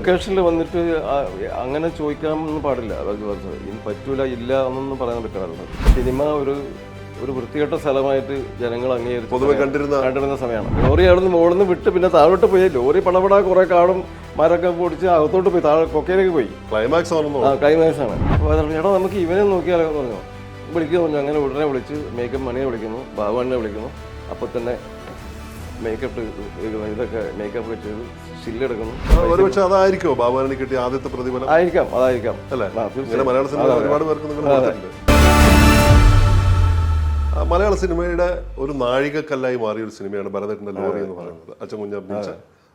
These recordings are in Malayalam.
ലൊക്കേഷനിൽ വന്നിട്ട് അങ്ങനെ ചോദിക്കാമെന്ന് പാടില്ല. ഇനി പറ്റൂല ഇല്ല എന്നൊന്നും പറയാൻ പറ്റില്ല. സിനിമ ഒരു വൃത്തികെട്ട സ്ഥലമായിട്ട് ജനങ്ങൾ അംഗീകരിച്ച് പൊതുവെ കണ്ടിരുന്ന സമയമാണ്. ലോറി അവിടെ നിന്ന് മുകളിൽ നിന്ന് വിട്ട് പിന്നെ താഴോട്ട് പോയി. ലോറി പടപടാ കുറെ കാടും മരമൊക്കെ പൊടിച്ച് അകത്തോട്ട് പോയി, താഴെ കൊക്കയിലേക്ക് പോയി. ക്ലൈമാക്സ് ആണ്. അപ്പോൾ ചേട്ടാ നമുക്ക് ഇവനെ നോക്കിയാലോ എന്ന് പറഞ്ഞു. വിളിക്കുന്നു, അങ്ങനെ ഉടനെ വിളിച്ച് മേക്കപ്പ് മണിയെ വിളിക്കുന്നു, ബാബുവിനെ വിളിക്കുന്നു. അപ്പോൾ തന്നെ മേക്കപ്പ് ഇതൊക്കെ മേക്കപ്പ് ചെയ്ത് സ്റ്റില്ലെടുക്കുന്നു. ഒരുപക്ഷെ അതായിരിക്കും ബാബുവിനെ കിട്ടിയ ആദ്യത്തെ പ്രതിഫലം. അതായിരിക്കാം അല്ലേ? മലയാള സിനിമ ഒരുപാട് പേർക്ക് നിങ്ങൾ കൊടുത്തിട്ടുണ്ട്. മലയാള സിനിമയുടെ ഒരു നാഴികക്കല്ലായി മാറിയ ഒരു സിനിമയാണ് ഭരതേട്ടൻ്റെ ലോറി എന്ന് പറയുന്നത്. അച്ഛൻ കുഞ്ഞ് അഭിനയിച്ച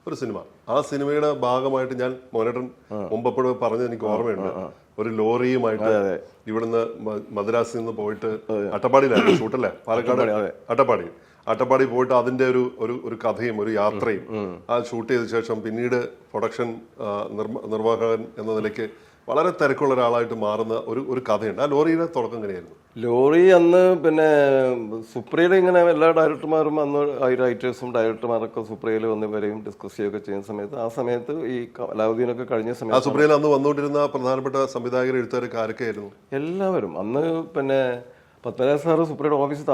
ഒരു സിനിമ. ആ സിനിമയുടെ ഭാഗമായിട്ട് ഞാൻ മോനേട്ടൻ മുമ്പെപ്പോഴും പറഞ്ഞത് എനിക്ക് ഓർമ്മയുണ്ട്. ഒരു ലോറിയുമായിട്ട് ഇവിടുന്ന് മദ്രാസിൽ നിന്ന് പോയിട്ട് അട്ടപ്പാടിയിലായിരുന്നു ഷൂട്ടല്ലേ, പാലക്കാട് അട്ടപ്പാടി പോയിട്ട് അതിന്റെ ഒരു കഥയും ഒരു യാത്രയും ആ ഷൂട്ട് ചെയ്ത ശേഷം പിന്നീട് പ്രൊഡക്ഷൻ നിർവാഹകൻ എന്ന നിലയ്ക്ക് വളരെ തിരക്കുള്ള ഒരാളായിട്ട് മാറുന്ന ഒരു കഥയുണ്ട്. ആ ലോറിയുടെ തുടക്കം എങ്ങനെയായിരുന്നു? ലോറി അന്ന് പിന്നെ സുപ്രിയയുടെ ഇങ്ങനെ എല്ലാ ഡയറക്ടർമാരും അന്ന് റൈറ്റേഴ്സും ഡയറക്ടർമാരൊക്കെ സുപ്രിയയിൽ വന്ന് വരെയും ഡിസ്കസ് ചെയ്യുകയൊക്കെ ചെയ്യുന്ന സമയത്ത് ആ സമയത്ത് ഈ അലാവുദ്ദീനൊക്കെ കഴിഞ്ഞ സമയത്ത് സുപ്രിയയിൽ അന്ന് വന്നുകൊണ്ടിരുന്ന പ്രധാനപ്പെട്ട സംവിധായകർ എഴുത്തുകാരൊക്കെ ആരൊക്കെയായിരുന്നു? എല്ലാവരും. അന്ന് പിന്നെ പത്മനാഭ സാറ് സുപ്രിയയുടെ ഓഫീസിൽ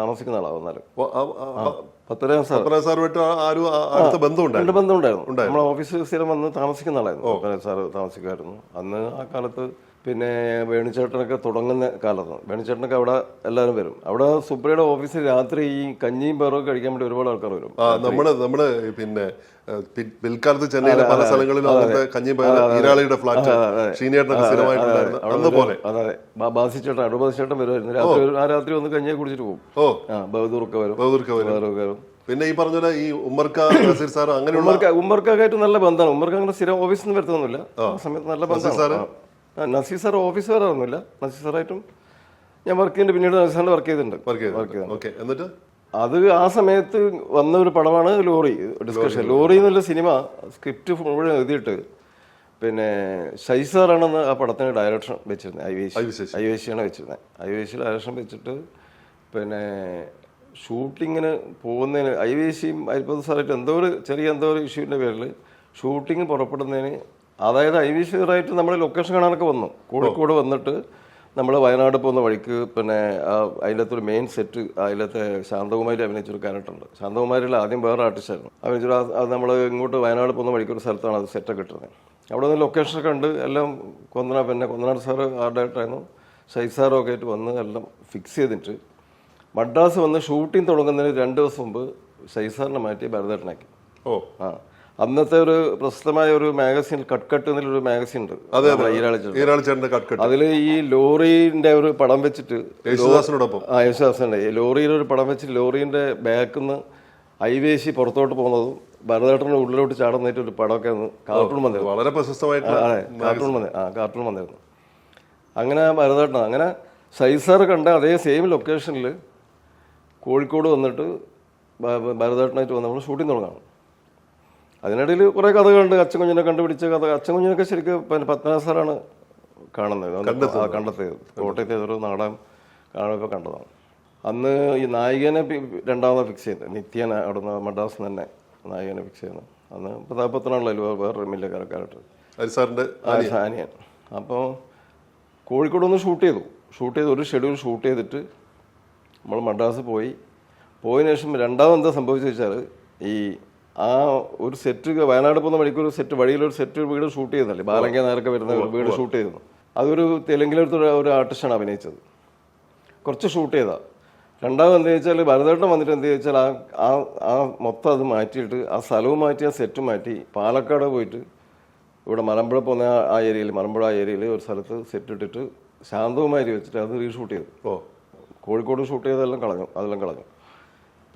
താമസിക്കുന്ന ആളാവുന്നാലും ബന്ധമുണ്ടായിരുന്നു. നമ്മളെ ഓഫീസിൽ സ്ഥിരം വന്ന് താമസിക്കുന്ന ആളായിരുന്നു. പത്മനാഭ സാറ് താമസിക്കുമായിരുന്നു. അന്ന് ആ കാലത്ത് പിന്നെ വേണുചേട്ടനൊക്കെ തുടങ്ങുന്ന കാലത്ത് വേണുചേട്ടനൊക്കെ അവിടെ എല്ലാവരും വരും. അവിടെ സുപ്രിയയുടെ ഓഫീസിൽ രാത്രി ഈ കഞ്ഞിയും പേറൊക്കെ കഴിക്കാൻ വേണ്ടി ഒരുപാട് ആൾക്കാർ വരും. നമ്മള് പിന്നെ പിൽക്കാലത്ത് ചെന്നൈയിലെ പല സ്ഥലങ്ങളിലും കഞ്ഞിയും ഈരാളിയുടെ ഫ്ലാറ്റ് ബാസിച്ചേട്ടൻ വരുമായിരുന്നു. രാത്രി വന്ന് കഞ്ഞിയെ കുടിച്ചിട്ട് പോകും. ബഹദൂർക്ക് വരും. പിന്നെ ഈ പറഞ്ഞ പോലെ ഈ ഉമ്മർക്ക നസീർ സാർ അങ്ങനെയുള്ള ഉമ്മർക്കായിട്ട് നല്ല ബന്ധമാണ്. ഉമ്മർക്ക് അങ്ങനെ സ്ഥിരം ഓഫീസിൽ നിന്ന് വരുത്തൊന്നുമില്ല. ആ സമയത്ത് നല്ല ബന്ധമാണ്. നസീർ സാർ ഓഫീസ് വരാറൊന്നുമില്ല. നസീർ സാറായിട്ടും ഞാൻ വർക്ക് ചെയ്യുന്നുണ്ട്. പിന്നീട് നസീർ സാറിന്റെ വർക്ക് ചെയ്തിട്ടുണ്ട്. എന്നിട്ട് അത് ആ സമയത്ത് വന്ന ഒരു പടമാണ് ലോറി. ഡിസ്കഷൻ ലോറി എന്നുള്ള സിനിമ സ്ക്രിപ്റ്റ് മുഴുവൻ എഴുതിയിട്ട് പിന്നെ ഷൈസാറാണെന്ന് ആ പടത്തിന് ഡയറക്ഷൻ വെച്ചിരുന്നത്. ഐവേശിയാണ് വെച്ചിരുന്നത്. ഐവേശി ഡയറക്ഷൻ വെച്ചിട്ട് പിന്നെ ഷൂട്ടിങ്ങിന് പോകുന്നതിന് ഐവേശിയും അരിപ്പത് സാറായിട്ട് എന്തോ ഒരു ഇഷ്യൂവിൻ്റെ പേരിൽ ഷൂട്ടിങ് പുറപ്പെടുന്നതിന്, അതായത് ഐവേശിയായിട്ട് നമ്മൾ ലൊക്കേഷൻ കാണാനൊക്കെ വന്നു. കോഴിക്കോട് വന്നിട്ട് നമ്മൾ വയനാട് പോകുന്ന വഴിക്ക് പിന്നെ അതിലത്തെ ഒരു മെയിൻ സെറ്റ്, അതിലത്തെ ശാന്തകുമാരി അഭിനയിച്ചൊരു ക്യാരക്ടറുണ്ട്. ശാന്തകുമാരിയിൽ ആദ്യം വേറെ ആർട്ടിസ്റ്റായിരുന്നു അഭിനയിച്ചൊരു. അത് നമ്മൾ ഇങ്ങോട്ട് വയനാട് പോകുന്ന വഴിക്ക് ഒരു സ്ഥലത്താണ് അത് സെറ്റൊക്കെ ഇട്ടത്. അവിടെ നിന്ന് ലൊക്കേഷനൊക്കെ ഉണ്ട്. എല്ലാം കൊന്നനാട് സാറ് ആർട്ട് ഡയറക്ടറായിരുന്നു. ഷൈസാറും ഒക്കെ ആയിട്ട് വന്ന് എല്ലാം ഫിക്സ് ചെയ്തിട്ട് മദ്രാസ് വന്ന് ഷൂട്ടിംഗ് തുടങ്ങുന്നതിന് 2 ദിവസം മുമ്പ് ഷൈസാറിനെ മാറ്റി ഭരതേട്ടനാക്കി. അന്നത്തെ ഒരു പ്രശസ്തമായ ഒരു മാഗസിൻ കട്ട് എന്നൊരു മാഗസിൻ ഉണ്ട്, അതിൽ ഈ ലോറിന്റെ ഒരു പടം വെച്ചിട്ട് യേശുദാസിന്റെ ലോറിയുടെ ഒരു പടം വെച്ചിട്ട് ലോറിന്റെ ബാക്കിൽ നിന്ന് ഐവേശി പുറത്തോട്ട് പോകുന്നതും ഭരതേട്ടന്റെ ഉള്ളിലോട്ട് ചാടുന്നതായിട്ട് ഒരു പടമൊക്കെ കാർട്ടൂൺ വന്നിരുന്നു. വളരെ പ്രശസ്തമായിട്ട് കാർട്ടൂൺ വന്നിരുന്നു. അങ്ങനെ ഭരതേട്ടൻ അങ്ങനെ ഷൈസാർ കണ്ട അതേ സെയിം ലൊക്കേഷനിൽ കോഴിക്കോട് വന്നിട്ട് ഭരതേട്ടനായിട്ട് വന്ന് നമ്മൾ ഷൂട്ടിംഗ് തുടങ്ങാണ്. അതിനിടയിൽ കുറേ കഥകളുണ്ട്. അച്ഛൻ കുഞ്ഞിനെ കണ്ടുപിടിച്ച കഥ. അച്ഛൻ കുഞ്ഞിനൊക്കെ ശരിക്കും പിന്നെ പത്മനാഭ സാറാണ് കണ്ടെത്തിയത്. കോട്ടയത്തെ ഏതൊരു നാടകം കാണുമ്പോൾ കണ്ടതാണ്. അന്ന് ഈ നായികനെ രണ്ടാമത് ഫിക്സ് ചെയ്തത് നിത്യനെ അവിടുന്ന് മദ്രാസിൽ തന്നെ നായികനെ ഫിക്സ് ചെയ്യുന്നത്. അന്ന് പ്രതാപത്തിനാണല്ലോ വേറൊരു വലിയ ക്യാരക്ടർ ആനിയൻ. അപ്പോൾ കോഴിക്കോട് ഒന്ന് ഷൂട്ട് ചെയ്ത് ഒരു ഷെഡ്യൂൾ ഷൂട്ട് ചെയ്തിട്ട് നമ്മൾ മദ്രാസ് പോയതിനു ശേഷം രണ്ടാമത് എന്താ സംഭവിച്ചു വെച്ചാൽ ഈ ആ ഒരു സെറ്റ് വയനാട് പോകുന്ന വഴിക്കൊരു സെറ്റ് വഴിയിലൊരു സെറ്റ് വീട് ഷൂട്ട് ചെയ്യുന്നല്ലേ, ബാലങ്ക നേരൊക്കെ വരുന്ന വീട് ഷൂട്ട് ചെയ്തിരുന്നു. അതൊരു തെലുങ്കിലെടുത്തൊരു ഒരു ആർട്ടിസ്റ്റാണ് അഭിനയിച്ചത്. കുറച്ച് ഷൂട്ട് ചെയ്താൽ രണ്ടാമത് എന്താ വെച്ചാൽ ഭരതേട്ടൻ വന്നിട്ട് എന്താ വെച്ചാൽ ആ മൊത്തം അത് മാറ്റിയിട്ട് ആ സ്ഥലവും മാറ്റി ആ സെറ്റും മാറ്റി പാലക്കാട് പോയിട്ട് ഇവിടെ മലമ്പുഴ പോകുന്ന മലമ്പുഴ ഏരിയയിൽ ഒരു സ്ഥലത്ത് സെറ്റ് ഇട്ടിട്ട് ശാന്തകുമാരി വെച്ചിട്ട് അത് റീഷൂട്ട് ചെയ്തു. കോഴിക്കോട് ഷൂട്ട് ചെയ്തെല്ലാം കളഞ്ഞു.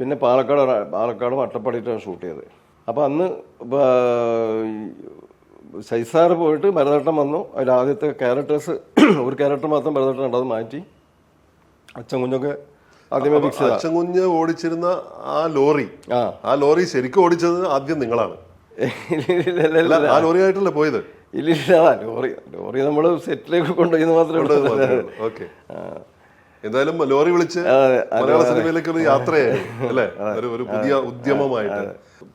പിന്നെ പാലക്കാടും അട്ടപ്പാടിയിട്ടാണ് ഷൂട്ട് ചെയ്തത്. അപ്പോൾ അന്ന് ഷൈസാർ പോയിട്ട് ഭരതേട്ടൻ വന്നു. അതിൽ ആദ്യത്തെ ക്യാരക്ടേഴ്സ് ഒരു ക്യാരക്ടർ മാത്രം ഭരതേട്ടൻ ഉണ്ട്, അത് മാറ്റി അച്ഛൻ കുഞ്ഞൊക്കെ ആദ്യമേ ഫിക്സ് ചെയ്തു. അച്ഛൻ കുഞ്ഞ് ഓടിച്ചിരുന്ന ആ ലോറി ശരിക്കും ഓടിച്ചത് ആദ്യം നിങ്ങളാണ്? ആ ലോറി ആയിട്ടല്ലേ പോയത്? ഇല്ല, ലോറി നമ്മൾ സെറ്റിലേക്ക് കൊണ്ടുപോയി മാത്രമേ. ഓക്കെ, എന്തായാലും ലോറി വിളിച്ച് മലയാള സിനിമയിലേക്ക് ഒരു യാത്രയായി അല്ലേ, ഒരു പുതിയ ഉദ്യമമായിട്ട്.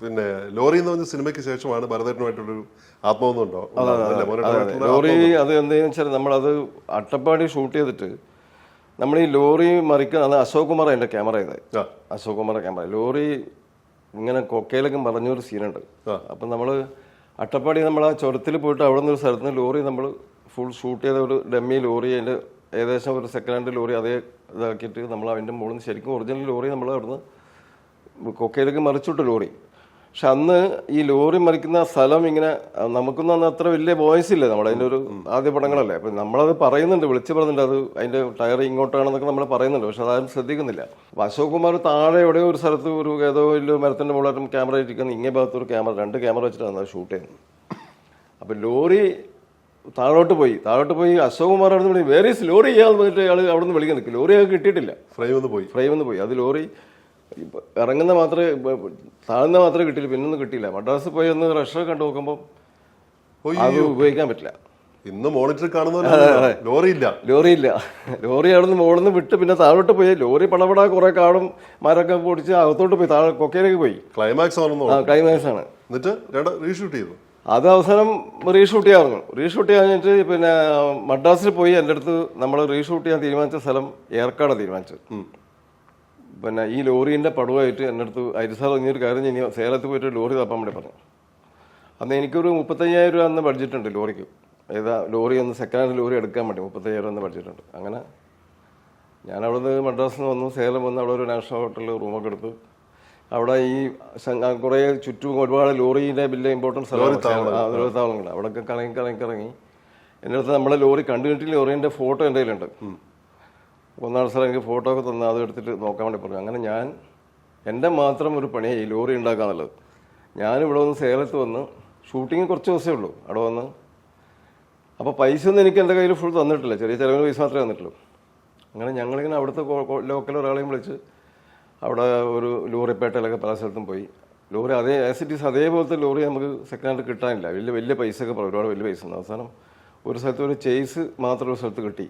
പിന്നെ ലോറി എന്ന് പറഞ്ഞ സിനിമയ്ക്ക് ശേഷമാണ് ഭരതേട്ടനുമായിട്ടുള്ളൊരു ആത്മബന്ധം ഉണ്ടോ? ലോറി അത് എന്താണെന്ന് വെച്ചാൽ നമ്മളത് അട്ടപ്പാടി ഷൂട്ട് ചെയ്തിട്ട് നമ്മൾ ഈ ലോറി മറിക്കുന്ന അത് അശോക് കുമാർ അതിന്റെ ക്യാമറ ചെയ്തത്. അശോക് കുമാർ ക്യാമറ ലോറി ഇങ്ങനെ കൊക്കയിലൊക്കെ മറിഞ്ഞൊരു സീനുണ്ട്. അപ്പം നമ്മൾ അട്ടപ്പാടി നമ്മൾ ആ ചുരത്തിൽ പോയിട്ട് അവിടെ നിന്ന് ഒരു സ്ഥലത്ത് നിന്ന് ലോറി നമ്മൾ ഫുൾ ഷൂട്ട് ചെയ്ത ഒരു ഡമ്മി ലോറി, അതിൻ്റെ ഏകദേശം ഒരു സെക്കൻഡ് ഹാൻഡ് ലോറി അതേ ഇതാക്കിയിട്ട് നമ്മൾ അതിൻ്റെ മുകളിൽ നിന്ന് ശരിക്കും ഒറിജിനൽ ലോറി നമ്മൾ അവിടുന്ന് കൊക്കയിലേക്ക് മറിച്ചിട്ട് ലോറി. പക്ഷെ അന്ന് ഈ ലോറി മറിക്കുന്ന സ്ഥലം ഇങ്ങനെ നമുക്കൊന്നും അന്ന് അത്ര വലിയ വോയിസ് ഇല്ല, നമ്മുടെ അതിൻ്റെ ഒരു ആദ്യ പടങ്ങളല്ലേ. അപ്പം നമ്മളത് പറയുന്നുണ്ട്, വിളിച്ച് പറയുന്നുണ്ട്, അത് അതിൻ്റെ ടയർ ഇങ്ങോട്ടാണെന്നൊക്കെ നമ്മൾ പറയുന്നുണ്ട്. പക്ഷെ അതാരും ശ്രദ്ധിക്കുന്നില്ല. അശോക് കുമാർ താഴെ എവിടെയോ ഒരു സ്ഥലത്ത് ഒരു ഏതോ വലിയ മരത്തിൻ്റെ മുകളിലും ക്യാമറ ഇരിക്കുന്ന ഇങ്ങേ ഭാഗത്തൊരു ക്യാമറ 2 ക്യാമറ വെച്ചിട്ടാണ് അത് ഷൂട്ട് ചെയ്യുന്നത്. അപ്പം ലോറി താഴോട്ട് പോയി അശോക് കുമാർ അവിടെ നിന്ന് വേറെ ലോറി ചെയ്യാന്ന് പറഞ്ഞിട്ട് അയാൾ അവിടെ നിന്ന് വിളിക്കാൻ നിൽക്കും. ലോറി അയാൾക്ക് കിട്ടിയിട്ടില്ല, ഫ്രെയിം ഒന്ന് പോയി. അത് ലോറി ഇറങ്ങുന്ന മാത്രമേ താഴ്ന്ന മാത്രമേ കിട്ടിയില്ല, പിന്നൊന്നും കിട്ടിയില്ല. മദ്രാസ് പോയി ഒന്ന് റഷർ കണ്ടു നോക്കുമ്പോൾ അത് ഉപയോഗിക്കാൻ പറ്റില്ല. ഇന്ന് മോണിറ്റർ കാണുന്ന ലോറി ലോറി അവിടെ നിന്ന് മുകളിൽ നിന്ന് വിട്ട് പിന്നെ താഴോട്ട് പോയി. ലോറി പടപട കുറെ കാടും മരമൊക്കെ പൊടിച്ച് അകത്തോട്ട് പോയി, താഴെ കൊക്കയിലേക്ക് പോയി. ക്ലൈമാക്സ് ആണ്. എന്നിട്ട് റീഷൂട്ട് ചെയ്തു. അത് അവസാനം റീഷൂട്ട് കഴിഞ്ഞിട്ട് പിന്നെ മദ്രാസിൽ പോയി എൻ്റെ അടുത്ത് നമ്മൾ റീഷൂട്ട് ചെയ്യാൻ തീരുമാനിച്ച സ്ഥലം ഏർക്കാട് തീരുമാനിച്ചത്. പിന്നെ ഈ ലോറീൻ്റെ പടവുമായിട്ട് എൻ്റെ അടുത്ത് അരിസാർ ഇങ്ങനൊരു കാര്യം ഇനി സേലത്ത് പോയിട്ട് ലോറി തപ്പാൻ വേണ്ടി പറഞ്ഞു. അന്ന് എനിക്കൊരു 35,000 രൂപ അന്ന് ബഡ്ജറ്റ് ഉണ്ട് ലോറിക്ക്. ലോറി ഒന്ന് സെക്കൻഡ് ഹാൻഡ് ലോറി എടുക്കാൻ വേണ്ടി 35,000 അന്ന് ബഡ്ജറ്റ് ഉണ്ട്. അങ്ങനെ ഞാൻ അവിടെ നിന്ന് മദ്രാസിൽ നിന്ന് വന്നു, സേലം വന്ന് അവിടെ ഒരു നാഷണൽ ഹോട്ടലിൽ റൂമൊക്കെ എടുത്തു. അവിടെ ഈ കുറേ ചുറ്റും ഒരുപാട് ലോറീൻ്റെ വലിയ ഇമ്പോർട്ടൻസ് താവളങ്ങൾ അവിടെയൊക്കെ കറങ്ങി എൻ്റെ അടുത്ത് നമ്മളെ ലോറി കണ്ടിട്ടില്ല. ലോറീൻ്റെ ഫോട്ടോ എൻ്റെ കയ്യിലുണ്ട്. ഒന്നാം സ്ഥലം എനിക്ക് ഫോട്ടോ ഒക്കെ തന്നാൽ അത് എടുത്തിട്ട് നോക്കാൻ വേണ്ടി പറഞ്ഞു. അങ്ങനെ ഞാൻ എൻ്റെ മാത്രം ഒരു പണിയായി ഈ ലോറി ഉണ്ടാക്കാന്നുള്ളത്. ഞാനിവിടെ വന്ന് സേലത്ത് വന്ന് ഷൂട്ടിങ് കുറച്ച് ദിവസമേ ഉള്ളൂ അവിടെ വന്ന്. അപ്പോൾ പൈസ ഒന്നും എനിക്ക് എൻ്റെ കയ്യിൽ ഫുൾ തന്നിട്ടില്ല, ചെറിയ ചിലവിന് പൈസ മാത്രമേ തന്നിട്ടുള്ളൂ. അങ്ങനെ ഞങ്ങളിങ്ങനെ അവിടുത്തെ ലോക്കൽ ഒരാളെയും വിളിച്ച് അവിടെ ഒരു ലോറി പേട്ടയിലൊക്കെ പല സ്ഥലത്തും പോയി. ലോറി അതേ ആസിറ്റീസ് അതേപോലത്തെ ലോറി നമുക്ക് സെക്കൻഡ് ഹാൻഡ് കിട്ടാനില്ല. വലിയ പൈസ ഒക്കെ ഒരുപാട് വലിയ പൈസ ഉണ്ട്. അവസാനം ഒരു സ്ഥലത്ത് ഒരു ചേസ് മാത്രം ഒരു സ്ഥലത്ത് കിട്ടി.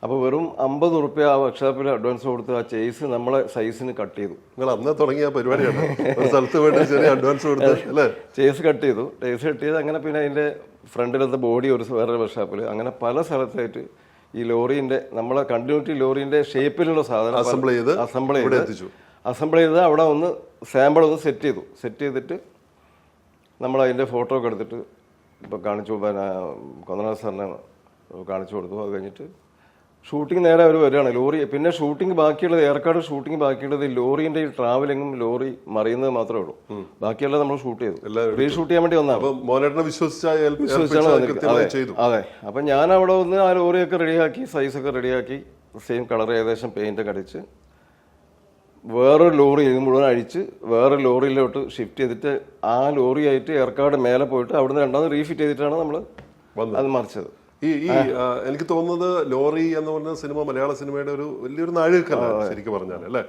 അപ്പോൾ വെറും 50 രൂപ ആ വർക്ക്ഷോപ്പിൽ അഡ്വാൻസ് കൊടുത്ത് ആ ചേസ് നമ്മളെ സൈസിന് കട്ട് ചെയ്തു. നിങ്ങൾ അന്ന് തുടങ്ങിയ പരിപാടിയാണ്, ഒരു സ്ഥലത്ത് പോയിട്ട് ചെറിയ അഡ്വാൻസ് കൊടുത്ത് അല്ലേ ചേസ് കട്ട് ചെയ്ത് അങ്ങനെ പിന്നെ അതിൻ്റെ ഫ്രണ്ടിലത്തെ ബോഡി വേറൊരു വർക്ക്ഷോപ്പിൽ, അങ്ങനെ പല സ്ഥലത്തായിട്ട് ഈ ലോറീൻ്റെ നമ്മളെ കണ്ടിന്യൂറ്റി ലോറീൻ്റെ ഷേപ്പിലുള്ള സാധനം അസംബിൾ ചെയ്ത് അവിടെ ഒന്ന് സാമ്പിൾ ഒന്ന് സെറ്റ് ചെയ്തിട്ട് നമ്മൾ അതിൻ്റെ ഫോട്ടോ ഒക്കെ എടുത്തിട്ട് ഇപ്പോൾ കാണിച്ചു. പിന്നെ കൊന്നനാഥ് സാറിനെ കാണിച്ചു കൊടുത്തു. അത് കഴിഞ്ഞിട്ട് ഷൂട്ടിംഗ് നേരെ അവർ വരികയാണ്. ലോറി പിന്നെ ഷൂട്ടിംഗ് ബാക്കിയുള്ളത് ഏർക്കാട് ഷൂട്ടിംഗ് ബാക്കിയുള്ളത് ലോറിന്റെ ഈ ട്രാവലിങ്ങും ലോറി മറിയുന്നത് മാത്രമേ ഉള്ളൂ. ബാക്കിയെല്ലാം നമ്മൾ ഷൂട്ട് ചെയ്തു, റീഷൂട്ട് ചെയ്യാൻ വേണ്ടി വന്നതാണ്. അതെ. അപ്പൊ ഞാൻ അവിടെ വന്ന് ആ ലോറിയൊക്കെ റെഡിയാക്കി, സൈസൊക്കെ റെഡിയാക്കി, സെയിം കളർ ഏകദേശം പെയിന്റ് ഒക്കെ അടിച്ച് വേറൊരു ലോറി ഇത് മുഴുവൻ അഴിച്ച് വേറെ ലോറിയിലോട്ട് ഷിഫ്റ്റ് ചെയ്തിട്ട് ആ ലോറിയായിട്ട് ഏർക്കാട് മേലെ പോയിട്ട് അവിടുന്ന് രണ്ടാമത് റീഫിറ്റ് ചെയ്തിട്ടാണ് നമ്മൾ അത് മറിച്ചത്. ഈ എനിക്ക് തോന്നുന്നത് ലോറി എന്ന് പറഞ്ഞ സിനിമ മലയാള സിനിമയുടെ ഒരു വലിയൊരു നാഴികക്കല്ലാണ് ശരിക്കും പറഞ്ഞാൽ അല്ലേ.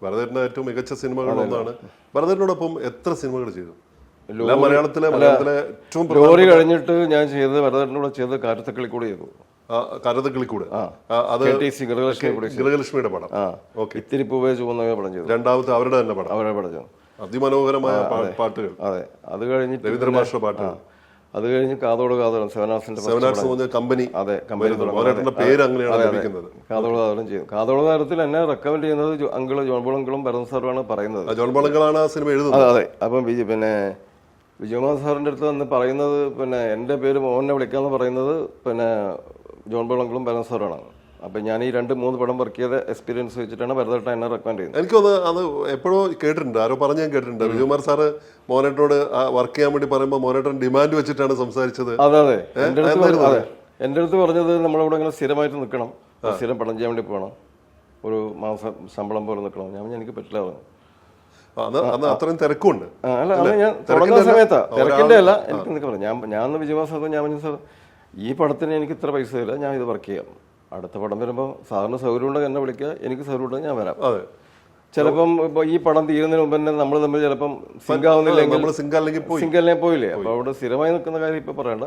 ഭരതേട്ടന്റെ ഏറ്റവും മികച്ച സിനിമകളൊന്നാണ്. ഭരതേട്ടനോടൊപ്പം എത്ര സിനിമകൾ ചെയ്തു മലയാളത്തിലെ ഏറ്റവും ലോറി കഴിഞ്ഞിട്ട് ഞാൻ ചെയ്തത് ഭരതേട്ടനോട് ചെയ്തത് കാരത്തക്കിളിക്കൂടെ ചെയ്തു. കാരത്തക്കിളിക്കൂട് അത് ഗൃഹലക്ഷ്മിയുടെ പടം. ഇത്തിരി പൂവേ ചുവന്ന പടം ചെയ്തു. രണ്ടാമത്തെ അവരുടെ തന്നെ പടം ചെയ്തു. അതിമനോഹരമായ പാട്ടുകൾ. അതെ. അത് കഴിഞ്ഞിട്ട് രവീന്ദ്ര മാസ്റ്റർ പാട്ടുകൾ. അത് കഴിഞ്ഞ് കാതോട് സെവനാർട്സിന്റെ കമ്പനി. അതെ, കമ്പനി പേര് അങ്ങനെയാണ് ലഭിക്കുന്നത്. കാതോട് കാതോളം ചെയ്തു. കാതോട് കാലത്തിൽ എന്നെ റെക്കമെൻഡ് ചെയ്യുന്നത് ജോൺ ബോളങ്ങളും ഭരത് സാറുമാണ് പറയുന്നത്. ജോൺ ബോളങ്ങളാണ് ആ സിനിമ എഴുതുന്നത്. അതെ. അപ്പം പിന്നെ വിജയകുമാർ സാറിന്റെ അടുത്ത് വന്ന് പറയുന്നത് പിന്നെ എൻ്റെ പേര് മോഹനെ വിളിക്കാന്ന് പറയുന്നത് പിന്നെ ജോൺ ബോളങ്ങളും ഭരത് സാറാണ്. അപ്പം ഞാൻ ഈ 2-3 പടം വർക്ക് ചെയ്ത എക്സ്പീരിയൻസ് വെച്ചിട്ടാണ് ഭരതേട്ടൻ എന്നെ റെക്കമെൻഡ് ചെയ്യുന്നത്. എനിക്കൊന്ന് അത് എപ്പോഴും കേട്ടിട്ടുണ്ട്, ആരോ പറഞ്ഞ് ഞാൻ കേട്ടിട്ടുണ്ട്. വിജയകുമാർ സാറ് മോനേട്ടനോട് വർക്ക് ചെയ്യാൻ വേണ്ടി പറയുമ്പോൾ മോനേട്ടൻ ഡിമാൻഡ് വെച്ചിട്ടാണ് സംസാരിച്ചത്. അതെ. എൻ്റെ അടുത്ത് പറഞ്ഞത് നമ്മളിവിടെ ഇങ്ങനെ സ്ഥിരമായിട്ട് നിൽക്കണം, സ്ഥിരം പടം ചെയ്യാൻ വേണ്ടി പോകണം, ഒരു മാസം ശമ്പളം പോലെ നിൽക്കണം. എനിക്ക് പറ്റില്ല. അത്രയും തിരക്കുണ്ട്. അല്ല, അത് ഞാൻ തുടങ്ങുന്ന സമയത്താ, തിരക്കിന്റെ അല്ല. എനിക്ക് നിൽക്കാൻ പറഞ്ഞു. ഞാൻ വിജയകുമാർ സാർ സാർ ഈ പടത്തിന് എനിക്ക് ഇത്ര പൈസ തരില്ല, ഞാൻ ഇത് വർക്ക് ചെയ്യാം. അടുത്ത പടം വരുമ്പോൾ സാറിന് സൗകര്യം ഉണ്ടെങ്കിൽ എന്നെ വിളിക്കുക, എനിക്ക് സൗകര്യം ഉണ്ടെങ്കിൽ ഞാൻ വരാം. ചിലപ്പം ഇപ്പൊ ഈ പടം തീരുന്നതിന് മുമ്പ് തന്നെ നമ്മൾ തമ്മിൽ ചിലപ്പം സിങ്ക് ആവുന്നില്ലെങ്കിൽ സിങ്കലിനെ പോയില്ലേ. അപ്പൊ അവിടെ സ്ഥിരമായി നിൽക്കുന്ന കാര്യം ഇപ്പൊ പറയണ്ട.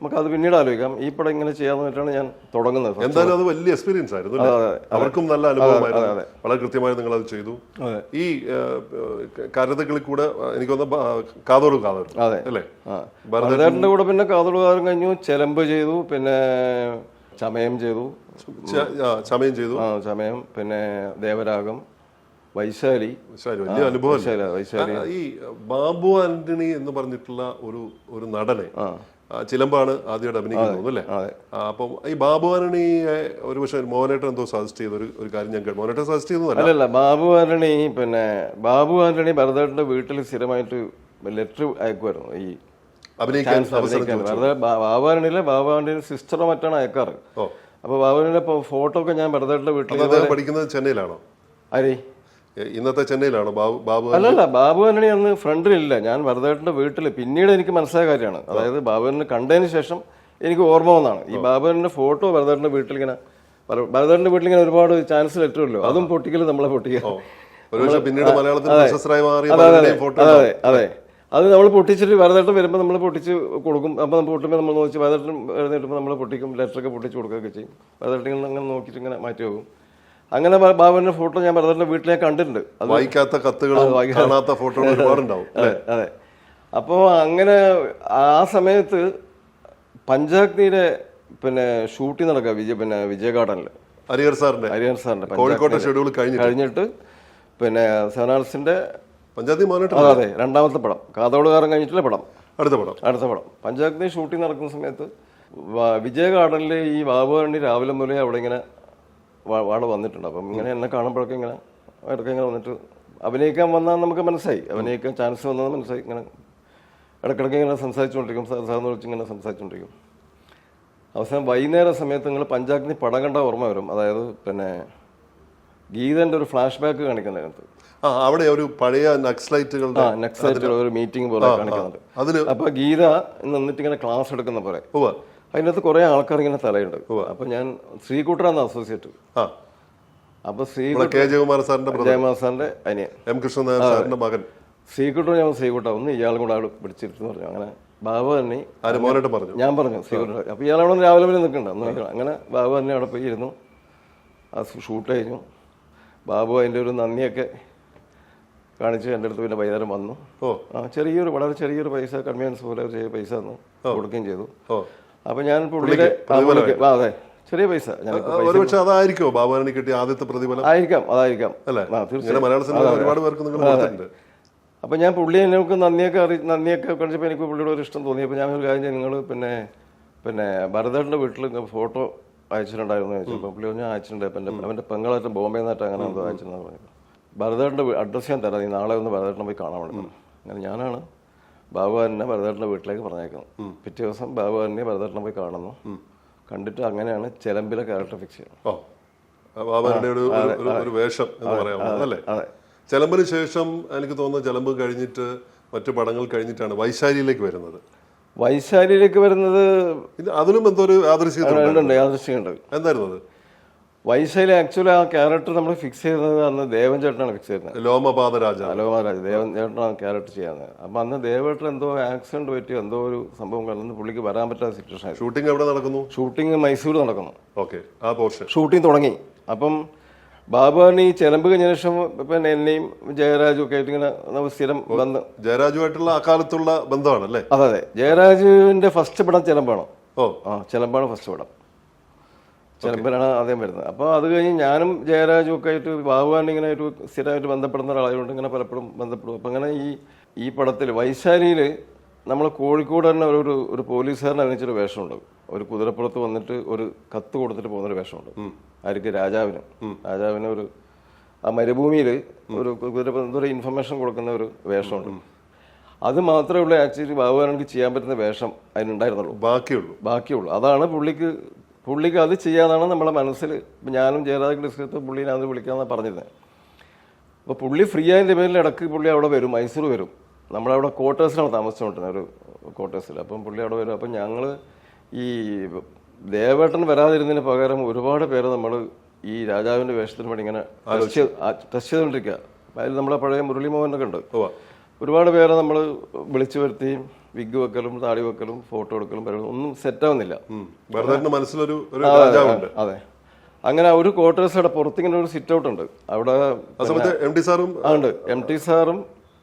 നമുക്ക് അത് പിന്നീട് ആലോചിക്കാം. ഈ പടം ഇങ്ങനെ ചെയ്യാന്ന് വെച്ചിട്ടാണ് ഞാൻ തുടങ്ങുന്നത്. എന്തായാലും അത് വലിയ എക്സ്പീരിയൻസ് ആയിരുന്നു, അവർക്കും നല്ല അനുഭവമായിരുന്നു. വളരെ കൃത്യമായി നിങ്ങൾ അത് ചെയ്തു. ഈ കരതകളിൽ കൂടെ എനിക്ക് തോന്നുന്നു കാതോട് അല്ലേ? ഭരതേട്ടന്റെ കൂടെ പിന്നെ കാതോട് കാതം കഴിഞ്ഞു, ചെലമ്പ് ചെയ്തു, പിന്നെ ചമയം ചെയ്തു, ചമയം, പിന്നെ ദേവരാഗം, വൈശാലി. വലിയ അനുഭവം. ഈ ബാബു ആന്റണി എന്ന് പറഞ്ഞിട്ടുള്ള ഒരു നടനെ ചിലമ്പാണ് ആദ്യമായിട്ട് അഭിനയിക്കുന്നത് അല്ലേ? അപ്പം ഈ ബാബു ആന്റണിയെ ഒരു പക്ഷേ മോഹനേട്ടൻ എന്തോ സജസ്റ്റ് ചെയ്ത ഒരു കാര്യം ഞാൻ കേട്ടു. മോഹനേട്ടൻ സജസ്റ്റ് ചെയ്തതല്ല. ബാബു ആന്റണി ഭരതേട്ടന്റെ വീട്ടിൽ സ്ഥിരമായിട്ട് ലെറ്റർ അയക്കുമായിരുന്നു ഈ അഭിനയിക്കാൻ. ബാബു ആന്റണി സിസ്റ്ററോ മറ്റാണ് അയക്കാറ്. അപ്പൊ ബാബുവിന്റെ ഫോട്ടോ ഒക്കെ ഞാൻ ഭരതേട്ടന്റെ വീട്ടിൽ. പഠിക്കുന്നത് ചെന്നൈയിലാണോ? ആരെ? ഇന്നത്തെ ചെന്നൈയിലാണോ ബാബു? അല്ലല്ല, ബാബു ആന്റണി അന്ന് ഫ്രണ്ടിലില്ല. ഞാൻ ഭരതേട്ടന്റെ വീട്ടിൽ പിന്നീട് എനിക്ക് മനസ്സിലായ കാര്യമാണ്. അതായത് ബാബുവിനെ കണ്ടതിന് ശേഷം എനിക്ക് ഓർമ്മ വന്നാണ് ഈ ബാബുവിന്റെ ഫോട്ടോ ഭരതേട്ടന്റെ വീട്ടിലിങ്ങനെ ഒരുപാട് ചാൻസ് ലെറ്ററല്ലോ, അതും പൊട്ടിക്കൽ നമ്മളെ പൊട്ടിക്കുക. അതെ, അത് നമ്മൾ പൊട്ടിച്ചിട്ട് ഭരതേട്ടൻ വരുമ്പോൾ നമ്മൾ പൊട്ടിച്ച് കൊടുക്കും. അപ്പോൾ നമ്മൾ പൊട്ടുമ്പോൾ നമ്മൾ നോക്കി ഭരതേട്ടൻ എഴുന്നേറ്റുമ്പോൾ നമ്മൾ പൊട്ടിക്കും, ലെറ്ററൊക്കെ പൊട്ടിച്ച് കൊടുക്കുകയൊക്കെ ചെയ്യും. ഭരതേട്ടൻ അങ്ങനെ നോക്കിയിട്ട് ഇങ്ങനെ മാറ്റി പോകും. അങ്ങനെ ബാബുവിന്റെ ഫോട്ടോ ഞാൻ ഭരതേട്ടന്റെ വീട്ടിലെ കണ്ടിട്ടുണ്ട്. വായിക്കാത്ത കത്തുകളും കാണാത്ത ഫോട്ടോകളും ഒരുപാടുണ്ടാവും. അതെ. അപ്പോൾ അങ്ങനെ ആ സമയത്ത് പഞ്ചാഗ്നിയുടെ പിന്നെ ഷൂട്ടിംഗ് നടക്കുക വിജയ ഗാർഡനിൽ, ഹരിഹർ സാറിന്റെ കോഴിക്കോട്ടെ ഷെഡ്യൂൾ കഴിഞ്ഞിട്ട് പിന്നെ സെവനാൾസിന്റെ അതെ രണ്ടാമത്തെ പടം, കാതോടുകാരൻ കഴിഞ്ഞിട്ടുള്ള പടം, അടുത്ത പടം പഞ്ചാഗ്നി ഷൂട്ടിംഗ് നടക്കുന്ന സമയത്ത് വിജയ ഗാർഡനിൽ ഈ ബാബു ആന്റണി രാവിലെ മുതലേ അവിടെ ഇങ്ങനെ അവിടെ വന്നിട്ടുണ്ട്. അപ്പം ഇങ്ങനെ എന്നെ കാണുമ്പോഴൊക്കെ ഇങ്ങനെ ഇടയ്ക്ക് ഇങ്ങനെ വന്നിട്ട് അഭിനയിക്കാൻ വന്നാൽ നമുക്ക് മനസ്സിലായി, അഭിനയിക്കാൻ ചാൻസ് വന്നത് മനസ്സിലായി. ഇങ്ങനെ ഇടയ്ക്കിടയ്ക്ക് ഇങ്ങനെ സംസാരിച്ചുകൊണ്ടിരിക്കും, സാറിനെ വിളിച്ച് ഇങ്ങനെ സംസാരിച്ചുകൊണ്ടിരിക്കും. അവസാനം വൈകുന്നേരം സമയത്ത് നിങ്ങൾ പഞ്ചാഗ്നി പടം കണ്ട ഓർമ്മ വരും. അതായത് പിന്നെ ഗീതന്റെ ഒരു ഫ്ലാഷ് ബാക്ക് കാണിക്കുന്നതിനകത്ത് അവിടെ ഒരു പഴയ നക്സലൈറ്റുകളുടെ ഒരു മീറ്റിംഗ് പോലെ കാണിക്കുന്നുണ്ട്. അപ്പൊ ഗീത നിന്നിട്ട് ഇങ്ങനെ ക്ലാസ് എടുക്കുന്ന പോലെ അതിനകത്ത് കുറെ ആൾക്കാർ ഇങ്ങനെ തലയുണ്ട്. അപ്പൊ ഞാൻ ശ്രീകുട്ടറാണ് അസോസിയേറ്റ്. അപ്പൊ ജയകുമാർ സാറിന്റെ അനിയൻ എം കൃഷ്ണനാഥൻ സാറിന്റെ മകൻ ശ്രീകുട്ടർ. ഞാൻ ശ്രീകുട്ട ഒന്ന് ഇയാളും കൂടെ അവിടെ പിടിച്ചിരുന്നു പറഞ്ഞു. അങ്ങനെ ബാബു തന്നെ ഞാൻ പറഞ്ഞു ശ്രീകുട്ടർ. അപ്പൊ ഇയാളവിടെ രാവിലെ വരെ നിൽക്കണ്ട. അങ്ങനെ ബാബു തന്നെ അവിടെ പോയി ഇരുന്നു. ആ ഷൂട്ട് കഴിഞ്ഞു. ബാബു അതിൻ്റെ ഒരു നന്ദിയൊക്കെ കാണിച്ച് എൻ്റെ അടുത്ത് പിന്നെ വൈകുന്നേരം വന്നു. വളരെ ചെറിയൊരു പൈസ കൺവീനിയൻസ് പോലെ ചെറിയ പൈസ തന്നു കൊടുക്കുകയും ചെയ്തു. അപ്പൊ ഞാൻ പുള്ളിയുടെ അതെ ചെറിയ പൈസ അതായിരിക്കും ബാബു ആന്റണി കിട്ടിയ ആദ്യത്തെ പ്രതിഫലം. അതായിരിക്കാം. അപ്പൊ ഞാൻ പുള്ളിയെ എനിക്ക് നന്ദിയൊക്കെ കാണിച്ചപ്പോൾ എനിക്ക് പുള്ളിയുടെ ഒരു ഇഷ്ടം തോന്നി. അപ്പൊ ഞാൻ ഒരു കാര്യം നിങ്ങൾ പിന്നെ ഭരതേട്ടന്റെ വീട്ടിൽ ഫോട്ടോ അയച്ചിട്ടുണ്ടായിരുന്നു ചോദിച്ചപ്പോൾ പുള്ളി ഞാൻ അയച്ചിട്ടുണ്ട്. അവന്റെ പെങ്ങളായിട്ട് ബോംബെ നിന്നായിട്ട് അങ്ങനെ എന്തോ അയച്ചെന്നാണ് പറയുന്നത്. ഭരതേട്ടന്റെ അഡ്രസ്സ് ഞാൻ തരാം, നീ നാളെ ഒന്ന് ഭരതേട്ടനെ പോയി കാണാൻ വേണ്ടി. അങ്ങനെ ഞാനാണ് ബാബുവാനെ ഭരതേട്ടന്റെ വീട്ടിലേക്ക് പറഞ്ഞേക്കുന്നത്. പിറ്റേ ദിവസം ബാബുവാനെ ഭരതേട്ടനെ പോയി കാണുന്നു. കണ്ടിട്ട് അങ്ങനെയാണ് ചെലമ്പിലെ ക്യാരക്ടർ ഫിക്സ് ചെയ്യുന്നത്. ചെലമ്പിന് ശേഷം എനിക്ക് തോന്നുന്നു ചെലമ്പ് കഴിഞ്ഞിട്ട് മറ്റു പടങ്ങൾ കഴിഞ്ഞിട്ടാണ് വൈശാലിയിലേക്ക് വരുന്നത്. അതിലും എന്തോ ഒരു യാദൃശ്യമുണ്ട്. എന്തായിരുന്നു അത്? വൈശാലി ആക്ച്വലി ആ ക്യാരക്ടർ നമ്മൾ ഫിക്സ് ചെയ്തത് അന്ന് ദേവൻ ചേട്ടനാണ് ഫിക്സ് ചെയ്യുന്നത്. ലോമപാദരാജ ദേവൻ ചേട്ടനാണ് ക്യാരക്ടർ ചെയ്യുന്നത്. അപ്പൊ അന്ന് ദേവേട്ടൻ എന്തോ ആക്സിഡന്റ് പറ്റിയോ എന്തോ ഒരു സംഭവം കാരണം പുള്ളിക്ക് വരാൻ പറ്റാത്ത സിറ്റുവേഷൻ. ഷൂട്ടിംഗ് എവിടെ നടക്കുന്നു? ഷൂട്ടിംഗ് മൈസൂർ നടക്കുന്നു. ആ പോർഷൻ ഷൂട്ടിംഗ് തുടങ്ങി. അപ്പം ബാബുവാണ് ഈ ചെലമ്പ് കഴിഞ്ഞ ശേഷം പിന്നെ എന്നെയും ജയരാജും ഒക്കെ ആയിട്ട് ഇങ്ങനെ സ്ഥിരം ബന്ധം. ജയരാജുമായിട്ടുള്ള അക്കാലത്തുള്ള ബന്ധമാണ് അല്ലേ? അതെ. ജയരാജുവിന്റെ ഫസ്റ്റ് പടം ചെലമ്പാണ്. ചെലമ്പാണ് ഫസ്റ്റ് പടം. ചെലമ്പിലാണ് ആദ്യം വരുന്നത്. അപ്പോൾ അത് കഴിഞ്ഞ് ഞാനും ജയരാജും ഒക്കെ ആയിട്ട് ബാബുവാൻ ഇങ്ങനെ ഒരു സ്ഥിരമായിട്ട് ബന്ധപ്പെടുന്ന ഒരാളായതുകൊണ്ട് ഇങ്ങനെ പലപ്പോഴും ബന്ധപ്പെടും. അപ്പം അങ്ങനെ ഈ പടത്തിൽ വൈശാലിയിൽ നമ്മൾ കോഴിക്കോട് തന്നെ ഒരു പോലീസുകാരനെ അഭിനയിച്ചൊരു വേഷമുണ്ട്. ഒരു കുതിരപ്പുറത്ത് വന്നിട്ട് ഒരു കത്ത് കൊടുത്തിട്ട് പോകുന്നൊരു വേഷമുണ്ട്. ആർക്ക്? രാജാവിന് ഒരു ആ മരുഭൂമിയിൽ ഒരു കുതിരപ്പുറത്ത് ഇൻഫർമേഷൻ കൊടുക്കുന്ന ഒരു വേഷമുണ്ട്. അത് മാത്രമേ ഉള്ളൂ ആക്ച്വലി ബാബുവാനെനിക്ക് ചെയ്യാൻ പറ്റുന്ന വേഷം അതിനുണ്ടായിരുന്നുള്ളൂ. ബാക്കിയുള്ളൂ. അതാണ് പുള്ളിക്ക് അത് ചെയ്യാന്നാണ് നമ്മളെ മനസ്സിൽ. ഇപ്പം ഞാനും ജയരാജ് ഡിസ്കത്ത് പുള്ളിനെ അത് വിളിക്കാമെന്നാണ് പറഞ്ഞിരുന്നത്. അപ്പോൾ പുള്ളി ഫ്രീ ആയതിൻ്റെ പേരിൽ ഇടയ്ക്ക് പുള്ളി അവിടെ വരും, മൈസൂർ വരും. നമ്മളവിടെ ക്വാർട്ടേഴ്സിലാണ് താമസിച്ചുകൊണ്ടിരുന്നത്, ഒരു ക്വാർട്ടേഴ്സിൽ. അപ്പം പുള്ളി അവിടെ വരും. അപ്പം ഞങ്ങൾ ഈ ദേവേട്ടൻ വരാതിരുന്നതിന് പകരം ഒരുപാട് പേര് നമ്മൾ ഈ രാജാവിൻ്റെ വേഷത്തിന് വേണ്ടി ഇങ്ങനെ ടെസ്റ്റ് ചെയ്തുകൊണ്ടിരിക്കുക. അതിൽ നമ്മളെ പഴയ മുരളി മോഹനൊക്കെ ഉണ്ട്. ഒരുപാട് പേരെ നമ്മൾ വിളിച്ചു വരുത്തി വിഗ് വെക്കലും താടി വെക്കലും ഫോട്ടോ എടുക്കലും പരിപാടി ഒന്നും സെറ്റാവുന്നില്ല. ഭരതേട്ടന്റെ മനസ്സിലൊരു രാജാവുണ്ട്. അതെ, അങ്ങനെ ഒരു ക്വാർട്ടേഴ്സയുടെ പുറത്തിങ്ങനെ ഒരു സിറ്റ് ഔട്ട് ഉണ്ട്. അവിടെ MT സാറും ഉണ്ട്. MT സാറും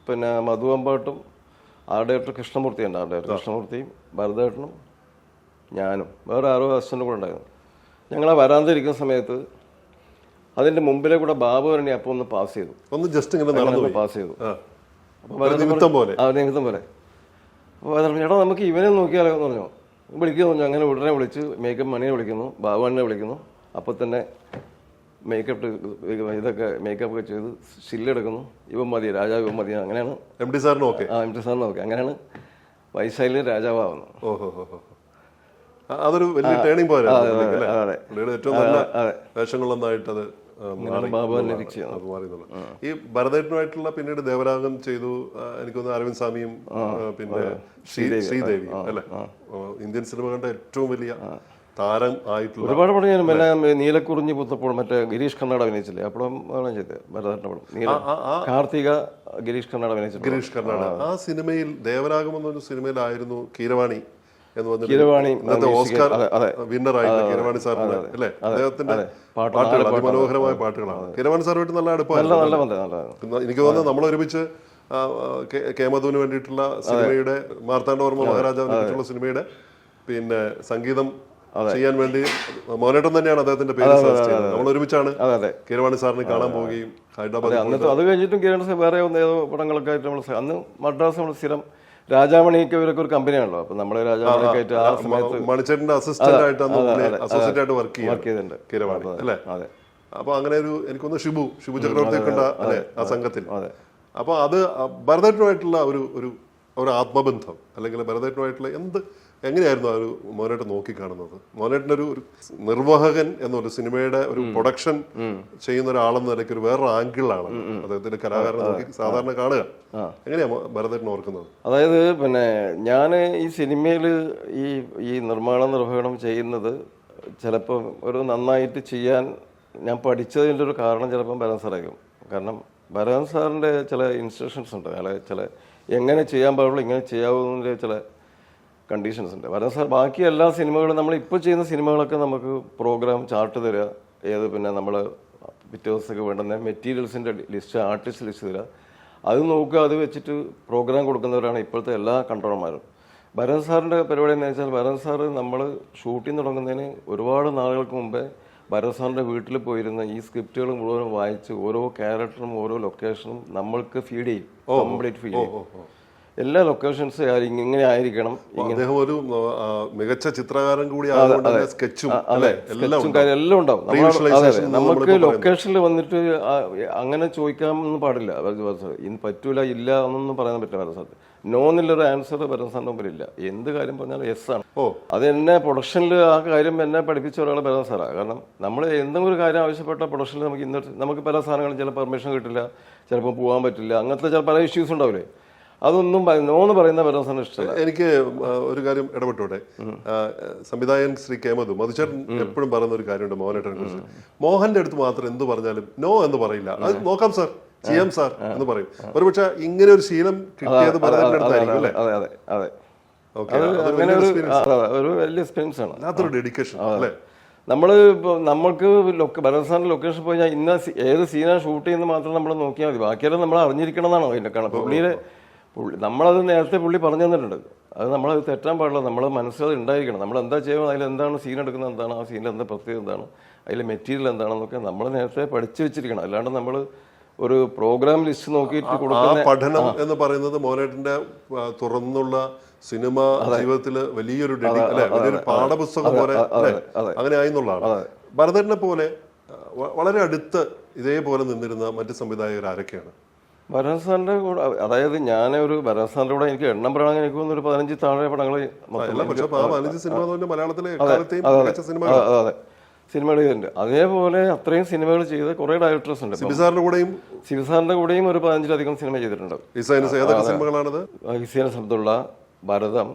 പിന്നെ മധു അമ്പാട്ടും ആരുടെയായിട്ട് കൃഷ്ണമൂർത്തി ഉണ്ട്. ആരുടെയായിട്ട് കൃഷ്ണമൂർത്തിയും ഭരതേട്ടനും ഞാനും വേറെ ആരോ അസിസ്റ്റൻ്റ് കൂടെ ഉണ്ടായിരുന്നു. ഞങ്ങൾ ആ വരാന്തിരിക്കുന്ന സമയത്ത് അതിന്റെ മുമ്പിലെ കൂടെ ബാബു തന്നെ അപ്പോൾ ഒന്ന് പാസ് ചെയ്തു. ഒന്ന് ജസ്റ്റ് ഇങ്ങനെ പാസ് ചെയ്തു. അപ്പോൾ നിമിത്തം പോലെ അപ്പോൾ ചേട്ടാ നമുക്ക് ഇവനെ നോക്കിയാലോ എന്ന് പറഞ്ഞു. വിളിക്കുന്നു പറഞ്ഞു. അങ്ങനെ ഉടനെ വിളിച്ച് മേക്കപ്പ് മണിയെ വിളിക്കുന്നു, ബാബുവിനെ വിളിക്കുന്നു. അപ്പോൾ തന്നെ മേക്കപ്പ് ഇതൊക്കെ മേക്കപ്പ് ഒക്കെ ചെയ്ത് സ്റ്റില്ലെടുക്കുന്നു. ഇവൻ മതി, രാജാവ് ഇവൻ മതി. അങ്ങനെയാണ് MT സാറിന് ഓക്കെ. MT സാറിന് ഓക്കെ. അങ്ങനെയാണ് വൈശാലിൽ രാജാവാകുന്നത്. അതൊരു വലിയ ടേണിംഗ് പോയിന്റ്. ഏറ്റവും നല്ല വേഷങ്ങളൊന്നായിട്ട് അത് ഈ ഭരതേട്ടനുമായിട്ടുള്ള പിന്നീട് ദേവരാഗം ചെയ്തു. എനിക്ക് തോന്നുന്നു അരവിന്ദ് സ്വാമിയും പിന്നെ ശ്രീദേവിയും അല്ലെ ഇന്ത്യൻ സിനിമകളുടെ ഏറ്റവും വലിയ താരം ആയിട്ടുള്ള ഒരുപാട് പടം ഞാൻ പിന്നെ നീലക്കുറിഞ്ഞി പുത്തപ്പോൾ മറ്റേ ഗിരീഷ് കർണാട് അഭിനയിച്ചില്ലേ, അപ്പോഴും ചെയ്തത് ഭരതേട്ടൻ്റെ പടം കാർത്തിക ഗിരീഷ് കർണാട് അഭിനയിച്ചത്. ഗിരീഷ് കർണാട് ആ സിനിമയിൽ ദേവരാഗം എന്നൊരു സിനിമയിലായിരുന്നു കീരവാണി എന്ന് പറഞ്ഞിട്ട് ഓസ്കാർ വിന്നർ ആയിട്ട് കീരവാണി സാറിന്റെ അല്ലെ അദ്ദേഹത്തിന്റെ പാട്ടുകൾ അതിമനോഹരമായ പാട്ടുകളാണ്. കീരവാണി സാറുമായിട്ട് നല്ല അടുപ്പമായിരുന്നു. എനിക്ക് തോന്നുന്നു നമ്മൾ ഒരുമിച്ച് കേമധുവിന് വേണ്ടിയിട്ടുള്ള സിനിമയുടെ മാർത്താണ്ഡവർമ്മ മഹാരാജാവിനെ പറ്റിയുള്ള സിനിമയുടെ പിന്നെ സംഗീതം ചെയ്യാൻ വേണ്ടി മോനേട്ടൻ തന്നെയാണ് അദ്ദേഹത്തിന്റെ പേര് സെർച്ച് ചെയ്തത്. നമ്മൾ ഒരുമിച്ചാണ് കീരവാണി സാറിനെ കാണാൻ പോവുകയും ഹൈദരാബാദ്. അത് കഴിഞ്ഞിട്ടും കീരവാണി വേറെ ഏതോ പടങ്ങളൊക്കെ ആയിട്ട് നമ്മൾ അന്ന് മദ്രാസ് നമ്മൾ സ്ഥിരം രാജാമണിക്ക് ഇവരൊക്കെ ഒരു കമ്പനിയാണല്ലോ. അപ്പൊ നമ്മള് രാജാമണിയൊക്കെ ആയിട്ട് ആ സമയത്ത് മണിച്ചേട്ടന്റെ അസിസ്റ്റന്റ് ആയിട്ട് അസോസിയേറ്റ് ആയിട്ട് വർക്ക് ചെയ്തിട്ടുണ്ട് കീരവാണി അല്ലെ. അപ്പൊ അങ്ങനെ ഒരു എനിക്കൊന്ന് ഷിബു ചക്രവർത്തി ഒക്കെ ഉണ്ട് അല്ലെ ആ സംഘത്തിൽ. അപ്പൊ അത് ഭരതേട്ടനുമായിട്ടുള്ള ഒരു ആത്മബന്ധം അല്ലെങ്കിൽ ഭരതേട്ടനുമായിട്ടുള്ള എങ്ങനെയായിരുന്നു ആ ഒരു മോനേട്ടൻ നോക്കിക്കാണുന്നത്? മോനേട്ടൻ്റെ ഒരു നിർവാഹകൻ എന്നൊരു സിനിമയുടെ ഒരു പ്രൊഡക്ഷൻ ചെയ്യുന്ന ഒരാളെന്ന നിലയ്ക്ക് ഒരു വേറൊരു ആംഗിളാണ് അദ്ദേഹത്തിന്റെ കലാകാരനെ നോക്കി സാധാരണ കാണുക. എങ്ങനെയാ ഭരതേട്ടൻ ഓർക്കുന്നത്? അതായത് പിന്നെ ഞാൻ ഈ സിനിമയിൽ ഈ നിർമ്മാണ നിർവഹണം ചെയ്യുന്നത് ചിലപ്പോൾ ഒരു നന്നായിട്ട് ചെയ്യാൻ ഞാൻ പഠിച്ചതിൻ്റെ ഒരു കാരണം ചിലപ്പം ഭരതൻ സാറായിരിക്കും. കാരണം ഭരതൻ സാറിൻ്റെ ചില ഇൻസ്ട്രക്ഷൻസ് ഉണ്ട്, അയാളെ ചില എങ്ങനെ ചെയ്യാൻ പാടുള്ളൂ ഇങ്ങനെ ചെയ്യാവുന്നതിൻ്റെ ചില കണ്ടീഷൻസ് ഉണ്ട്. ഭരതൻ സാർ ബാക്കി എല്ലാ സിനിമകളും നമ്മളിപ്പോൾ ചെയ്യുന്ന സിനിമകളൊക്കെ നമുക്ക് പ്രോഗ്രാം ചാർട്ട് തരിക, പിന്നെ നമ്മൾ പിറ്റേ ദിവസമൊക്കെ വേണ്ടുന്ന മെറ്റീരിയൽസിൻ്റെ ലിസ്റ്റ്, ആർട്ടിസ്റ്റ് ലിസ്റ്റ് തരിക, അത് നോക്കുക, അത് വെച്ചിട്ട് പ്രോഗ്രാം കൊടുക്കുന്നവരാണ് ഇപ്പോഴത്തെ എല്ലാ കൺട്രോളർമാരും. ഭരതൻ സാറിൻ്റെ പരിപാടി എന്ന് വെച്ചാൽ ഭരതൻ സാറ് നമ്മൾ ഷൂട്ടിംഗ് തുടങ്ങുന്നതിന് ഒരുപാട് നാളുകൾക്ക് മുമ്പേ ഭരതൻ സാറിൻ്റെ വീട്ടിൽ പോയിരുന്ന ഈ സ്ക്രിപ്റ്റുകൾ മുഴുവൻ വായിച്ച് ഓരോ ക്യാരക്ടറും ഓരോ ലൊക്കേഷനും നമ്മൾക്ക് ഫീഡ് ചെയ്യും, കംപ്ലീറ്റ് ഫീഡ് ചെയ്യും. എല്ലാ ലൊക്കേഷൻസ് ഇങ്ങനെ ആയിരിക്കണം. അദ്ദേഹം ഒരു മികച്ച ചിത്രകാരൻ കൂടി സ്കെച്ചും എല്ലാം ഉണ്ടാവും. നമുക്ക് ലൊക്കേഷനിൽ വന്നിട്ട് അങ്ങനെ ചോദിക്കാമെന്ന് പാടില്ല. ഇന്ന് പറ്റൂല ഇല്ല എന്നൊന്നും പറയാൻ പറ്റില്ല. ഭരതൻ സാർ നോ എന്നുള്ളൊരു ആൻസർ ഭരതൻ സാറിന്റെ മുമ്പിലില്ല. എന്ത് കാര്യം പറഞ്ഞാലും യെസ് ആണ്. അത് എന്നെ പ്രൊഡക്ഷനിൽ ആ കാര്യം എന്നെ പഠിപ്പിച്ച ഒരാൾ ഭരതൻ സാറാണ്. കാരണം നമ്മൾ എന്തെങ്കിലും ഒരു കാര്യം ആവശ്യപ്പെട്ട പ്രൊഡക്ഷനിൽ നമുക്ക് പല സാധനങ്ങളും ചില പെർമിഷൻ കിട്ടില്ല, ചിലപ്പോൾ പോകാൻ പറ്റില്ല, അങ്ങനത്തെ ചില പല ഇഷ്യൂസ് ഉണ്ടാവില്ലേ. അതൊന്നും നോന്ന് പറയുന്ന ഭരതൻ സാറിന് ഇഷ്ടമല്ല. എനിക്ക് ഒരു കാര്യം ഇടപെട്ടോട്ടെ. സംവിധായകൻ ശ്രീ കേമധു മധുചേട്ടൻ എപ്പോഴും പറയുന്ന ഒരു കാര്യമുണ്ട് മോഹനേട്ടനെ കുറിച്ച്. മോഹന്റെ അടുത്ത് മാത്രം എന്ത് പറഞ്ഞാലും നോ എന്ന് പറയില്ല. അത് നോക്കാം സാർ, ചെയ്യാം സാർ എന്ന് പറയും. ഒരുപക്ഷെ ഇങ്ങനെ ഒരു ശീലം കിട്ടിയത് ഭരതന്റെ അടുത്തായിരിക്കും അല്ലേ? ഒരു വലിയ എക്സ്പീരിയൻസ് ആണ്, അതൊരു ഡെഡിക്കേഷൻ അല്ലേ. നമ്മൾക്ക് ഭരതൻ സാറിന്റെ ലൊക്കേഷൻ പോയി ഞാൻ ഇന്ന ഏത് സീനാണ് ഷൂട്ട് ചെയ്യുന്നത് മാത്രം നമ്മൾ നോക്കിയാൽ മതി. ബാക്കിയെല്ലാം നമ്മൾ അറിഞ്ഞിരിക്കണം എന്നാണോ അതിന്റെ കാണാൻ. നമ്മളത് നേരത്തെ പുള്ളി പറഞ്ഞു തന്നിട്ടുണ്ട്. അത് നമ്മളത് തെറ്റാൻ പാടില്ല. നമ്മളെ മനസ്സിലത് ഉണ്ടായിരിക്കണം. നമ്മൾ എന്താ ചെയ്യുന്നത്, അതിൽ എന്താണ് സീൻ എടുക്കുന്നത്, എന്താണ് ആ സീനിൽ എന്താ പ്രത്യേകത, എന്താണ് അതിലെ മെറ്റീരിയൽ എന്താണെന്നൊക്കെ നമ്മൾ നേരത്തെ പഠിച്ചു വെച്ചിരിക്കണം. അല്ലാണ്ട് നമ്മൾ ഒരു പ്രോഗ്രാം ലിസ്റ്റ് നോക്കിയിട്ട് കൊടുക്കുന്ന പഠനം എന്ന് പറയുന്നത് മോനേട്ടന്റെ തുറന്നുള്ള സിനിമ ജീവിതത്തില് വലിയൊരു വലിയൊരു പാഠപുസ്തകം പോലെ അങ്ങനെ ആയെന്നുള്ളതാണ്. ഭരതനെ പോലെ വളരെ അടുത്ത് ഇതേപോലെ നിന്നിരുന്ന മറ്റ് സംവിധായകർ ആരൊക്കെയാണ്? ഭരതൻ സാറിന്റെ കൂടെ, അതായത് ഞാനൊരു ഭരതൻ സാറിന്റെ കൂടെ എനിക്ക് എണ്ണം പറയാൻ എനിക്ക് ഒരു 15 താഴെ പടങ്ങൾ സിനിമകൾ ചെയ്തിട്ടുണ്ട്. അതേപോലെ അത്രയും സിനിമകൾ ചെയ്ത കുറെ ഡയറക്ടേഴ്സ് ഉണ്ട്. സിബിസാറിന്റെ കൂടെയും ഒരു 15-ലധികം സിനിമ ചെയ്തിട്ടുണ്ട്. ഹിസൈന അബ്ദുള്ള, ഭരതം,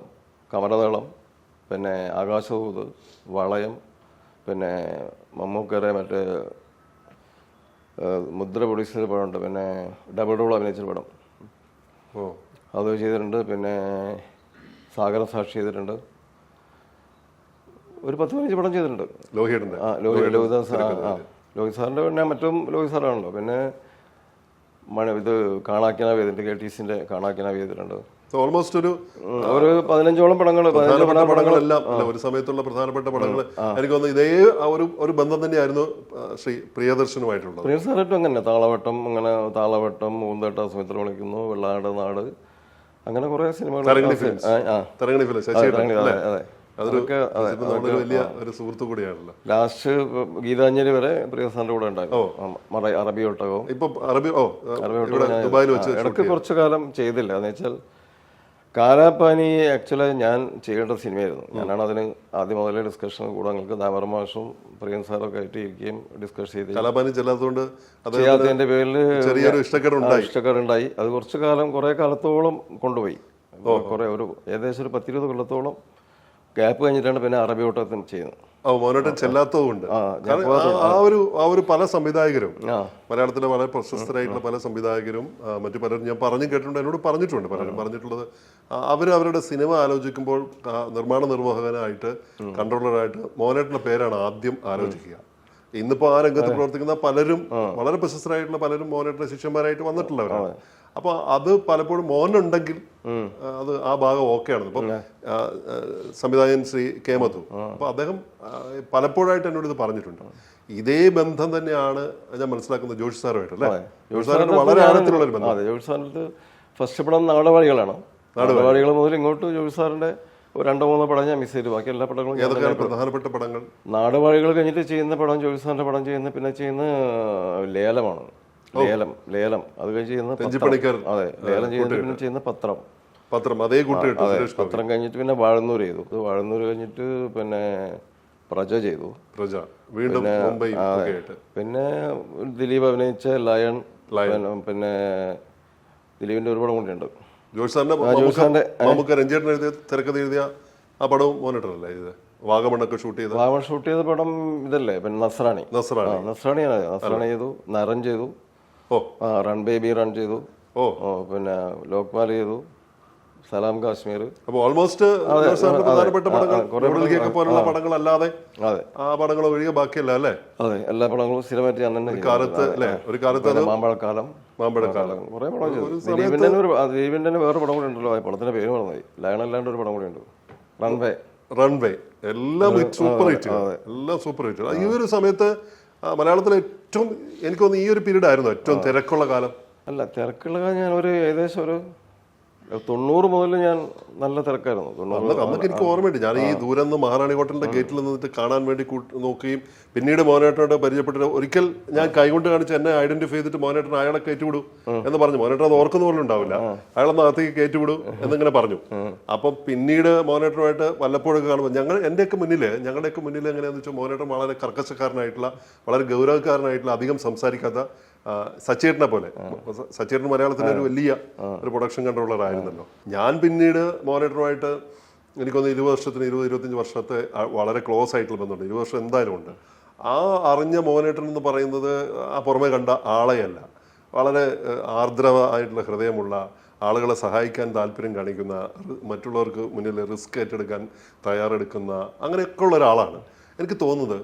കമലദളം, പിന്നെ ആകാശദൂത്, വളയം, പിന്നെ മമ്മൂക്കരെ മറ്റേ മുദ്ര പൊടിച്ചൊരു പടമുണ്ട്, പിന്നെ ഡബിൾ റോൾ അഭിനയിച്ചൊരു പടം അത് ചെയ്തിട്ടുണ്ട്. പിന്നെ സാഗരം സാക്ഷി ചെയ്തിട്ടുണ്ട്. ഒരു 10-15 പടം ചെയ്തിട്ടുണ്ട്. ലോഹിയുടെ ലോഹിത് സാറിൻ്റെ പിന്നെ മറ്റും ലോഹിത് സാറാണല്ലോ. പിന്നെ ഇത് കാണാക്കിനാവേദിൻ്റെ KTCന്റെ കാണാക്കിനാവ് ചെയ്തിട്ടുണ്ട്. ഓൾമോസ്റ്റ് ഒരു 15ഓളം പടങ്ങൾ. പടങ്ങളെല്ലാം ഒരു സമയത്തുള്ള പ്രധാനപ്പെട്ട പടങ്ങൾ എനിക്ക് തോന്നുന്നു ഇതേ ഒരു ബന്ധം തന്നെയായിരുന്നു ശ്രീ പ്രിയദർശനുമായിട്ടുള്ളത്. പ്രിയ സാറായിട്ടും അങ്ങനെ താളവട്ടം, ഊന്തേട്ട സുമിത്ര വിളിക്കുന്നു, വെള്ളാട് നാട്, അങ്ങനെ കുറെ സിനിമകൾ. ഒരു സുഹൃത്തു കൂടിയാണല്ലോ. ലാസ്റ്റ് ഗീതാഞ്ജലി വരെ പ്രിയ സാറിന്റെ കൂടെ ഉണ്ടായിരുന്നു. അറബി ഒട്ടകവും ഇടയ്ക്ക് കുറച്ചു കാലം ചെയ്തില്ല. എന്ന് വെച്ചാൽ കാലാപാനി ആക്ച്വലി ഞാൻ ചെയ്യേണ്ട സിനിമയായിരുന്നു. ഞാനാണ് അതിന് ആദ്യം മുതലേ ഡിസ്കഷൻ കൂടെ ഞങ്ങൾക്ക് ദാമർ മാഷും പ്രിയൻ സാറൊക്കെ ആയിട്ട് ഇരിക്കുകയും ഡിസ്കസ് ചെയ്ത് ചെയ്യാത്തതിന്റെ പേരിൽ ചെറിയൊരു ഇഷ്ടക്കേടുണ്ടായി. അത് കുറച്ചു കാലം കുറെ കാലത്തോളം കൊണ്ടുപോയി. ഏകദേശം ഒരു 10-20 കൊല്ലത്തോളം ഗ്യാപ്പ് കഴിഞ്ഞിട്ടാണ് പിന്നെ അറബി ഓട്ടത്തിന് ചെയ്യുന്നത്. മോനോട്ടൻ ചെല്ലാത്തതുകൊണ്ട് ആ ഒരു പല സംവിധായകരും മലയാളത്തിലെ വളരെ പ്രശസ്തരായിട്ടുള്ള പല സംവിധായകരും മറ്റു പലരും ഞാൻ പറഞ്ഞു കേട്ടിട്ടുണ്ട്, എന്നോട് പറഞ്ഞിട്ടുണ്ട്. പലരും പറഞ്ഞിട്ടുള്ളത് അവരുടെ സിനിമ ആലോചിക്കുമ്പോൾ നിർമ്മാണ നിർവ്വാഹകനായിട്ട് കൺട്രോളറായിട്ട് മോനേട്ടന്റെ പേരാണ് ആദ്യം ആലോചിക്കുക. ഇന്നിപ്പോ ആ രംഗത്ത് പ്രവർത്തിക്കുന്ന പലരും വളരെ പ്രശസ്തരായിട്ടുള്ള പലരും മോനേട്ടന്റെ ശിഷ്യന്മാരായിട്ട് വന്നിട്ടുള്ളവരാണ്. അപ്പൊ അത് പലപ്പോഴും മോനുണ്ടെങ്കിൽ അത് ആ ഭാഗം ഓക്കെയാണ്. ഇപ്പം സംവിധായകൻ ശ്രീ കേമത്തു, അപ്പൊ അദ്ദേഹം പലപ്പോഴായിട്ട് എന്നോട് ഇത് പറഞ്ഞിട്ടുണ്ട്. ഇതേ ബന്ധം തന്നെയാണ് ഞാൻ മനസ്സിലാക്കുന്നത് ജോഷി സാറുമായിട്ട് അല്ലേ? ജോഷി സാറിന് വളരെ ആഴത്തിലുള്ള ഒരു ബന്ധം. ജോഷി സാറിന്റെ ഫസ്റ്റ് പടം നാടവാഴികളാണ്. നാടവാഴികൾ മുതൽ ഇങ്ങോട്ട് ജോഷി സാറിന്റെ 2-3 പടം ഞാൻ മിസ് ചെയ്തു. ബാക്കി എല്ലാ പടങ്ങളും. ഏതൊക്കെയാണ് പ്രധാനപ്പെട്ട പടങ്ങൾ? നാടവാഴികൾ കഴിഞ്ഞിട്ട് ചെയ്യുന്ന പടം ജോഷി സാറിന്റെ പടം ചെയ്യുന്ന പിന്നെ ചെയ്യുന്ന ലേലമാണ്. ലേലം അത് കഴിഞ്ഞ് ചെയ്യുന്ന അതെ ലേലം ചെയ്യുന്ന പത്രം അതേ പത്രം കഴിഞ്ഞിട്ട് പിന്നെ വാഴന്നൂർ ചെയ്തു. വാഴന്നൂർ കഴിഞ്ഞിട്ട് പിന്നെ പ്രജ ചെയ്തു. പിന്നെ ദിലീപ് അഭിനയിച്ച ലയൺ. പിന്നെ ദിലീപിന്റെ ഒരു പടം കൂടിയുണ്ട്. ജോഷി സാറിന്റെ രഞ്ജേട്ടൻ എഴുതിയ തിരക്കഥ എഴുതിയ ആ പടവും മോനിട്ടറല്ലേ ഇത്? വാഗമണ്ണൊക്കെ ഷൂട്ട് ചെയ്ത പടം ഇതല്ലേ? പിന്നെ നസ്രാണി ചെയ്തു. നരൻ ചെയ്തു. റൺ ബേബി റൺ ചെയ്തു. പിന്നെ ലോക്പാൽ ചെയ്തു. സലാം കാശ്മീർ. അപ്പൊ ഓൾമോസ്റ്റ് പ്രധാനപ്പെട്ട പോലുള്ള പടങ്ങളല്ലാതെ ആ പടങ്ങൾ ഒഴികെ ബാക്കിയല്ല അല്ലേ? അതെ, എല്ലാ പടങ്ങളും സ്ഥിരമായിട്ട് ഞാൻ തന്നെ. ഒരു കാലത്ത് മാമ്പഴക്കാലം കുറെ പടം ചെയ്തു. ദിലീപിന്റെ വേറെ പടം കൂടെ ഉണ്ടല്ലോ, പടത്തിന്റെ പേര് പറഞ്ഞാൽ ലയൺ അല്ലാണ്ട് ഒരു പടം കൂടെ ഉണ്ട്, റൺവേ. എല്ലാം സൂപ്പർ ഹിറ്റ്, എല്ലാം സൂപ്പർ ഹിറ്റ്. ഈ ഒരു സമയത്ത് മലയാളത്തിലെ ഏറ്റവും എനിക്ക് തോന്നുന്നു ഈ ഒരു പീരീഡ് ആയിരുന്നു ഏറ്റവും തിരക്കുള്ള കാലം. അല്ല, തിരക്കുള്ള കാലം ഞാൻ ഏകദേശം ഒരു 90 മുതൽ ഞാൻ നല്ല തിരക്കായിരുന്നു. അന്നൊക്കെ എനിക്ക് ഓർമ്മയുണ്ട്. ഞാൻ ഈ ദൂരം നിന്ന് മഹാറാണി ഹോട്ടലിന്റെ ഗേറ്റിൽ നിന്നിട്ട് കാണാൻ വേണ്ടി നോക്കുകയും പിന്നീട് മോനേട്ടനോട് പരിചയപ്പെട്ടിട്ട് ഒരിക്കൽ ഞാൻ കൈകൊണ്ട് കാണിച്ച് എന്നെ ഐഡന്റിഫൈ ചെയ്തിട്ട് മോനേട്ടൻ അയാളെ കയറ്റിവിടൂ എന്ന് പറഞ്ഞു. മോനേട്ടൻ അത് ഓർക്കുന്ന പോലും ഉണ്ടാവില്ല. അയാളൊന്ന് അകത്തേക്ക് കയറ്റിവിടൂ എന്നിങ്ങനെ പറഞ്ഞു. അപ്പം പിന്നീട് മോനേട്ടനുമായിട്ട് വല്ലപ്പോഴൊക്കെ കാണുമ്പോൾ ഞങ്ങളുടെയൊക്കെ മുന്നിൽ എങ്ങനെയാണെന്ന് വെച്ചാൽ മോനേട്ടൻ വളരെ കർക്കശക്കാരനായിട്ടുള്ള, വളരെ ഗൗരവക്കാരനായിട്ടുള്ള, അധികം സംസാരിക്കാത്ത സച്ചേട്ടനെ പോലെ. സച്ചേട്ടൻ മലയാളത്തിലെ ഒരു വലിയ ഒരു പ്രൊഡക്ഷൻ കൺട്രോളർ ആയിരുന്നല്ലോ. ഞാൻ പിന്നീട് മോനേട്ടറുമായിട്ട് എനിക്കൊന്ന് 20-25 വർഷത്തെ വളരെ ക്ലോസ് ആയിട്ടുള്ള ബന്ധമുണ്ട്. 20 വർഷം എന്തായാലും ഉണ്ട്. ആ അറിഞ്ഞ മോനേട്ടൻ എന്ന് പറയുന്നത് ആ പുറമെ കണ്ട ആളെയല്ല, വളരെ ആർദ്രമായിട്ടുള്ള ഹൃദയമുള്ള, ആളുകളെ സഹായിക്കാൻ താല്പര്യം കാണിക്കുന്ന, മറ്റുള്ളവർക്ക് മുന്നിൽ റിസ്ക് ഏറ്റെടുക്കാൻ തയ്യാറെടുക്കുന്ന, അങ്ങനെയൊക്കെ ഉള്ള ഒരാളാണ്. എനിക്ക് തോന്നുന്നത്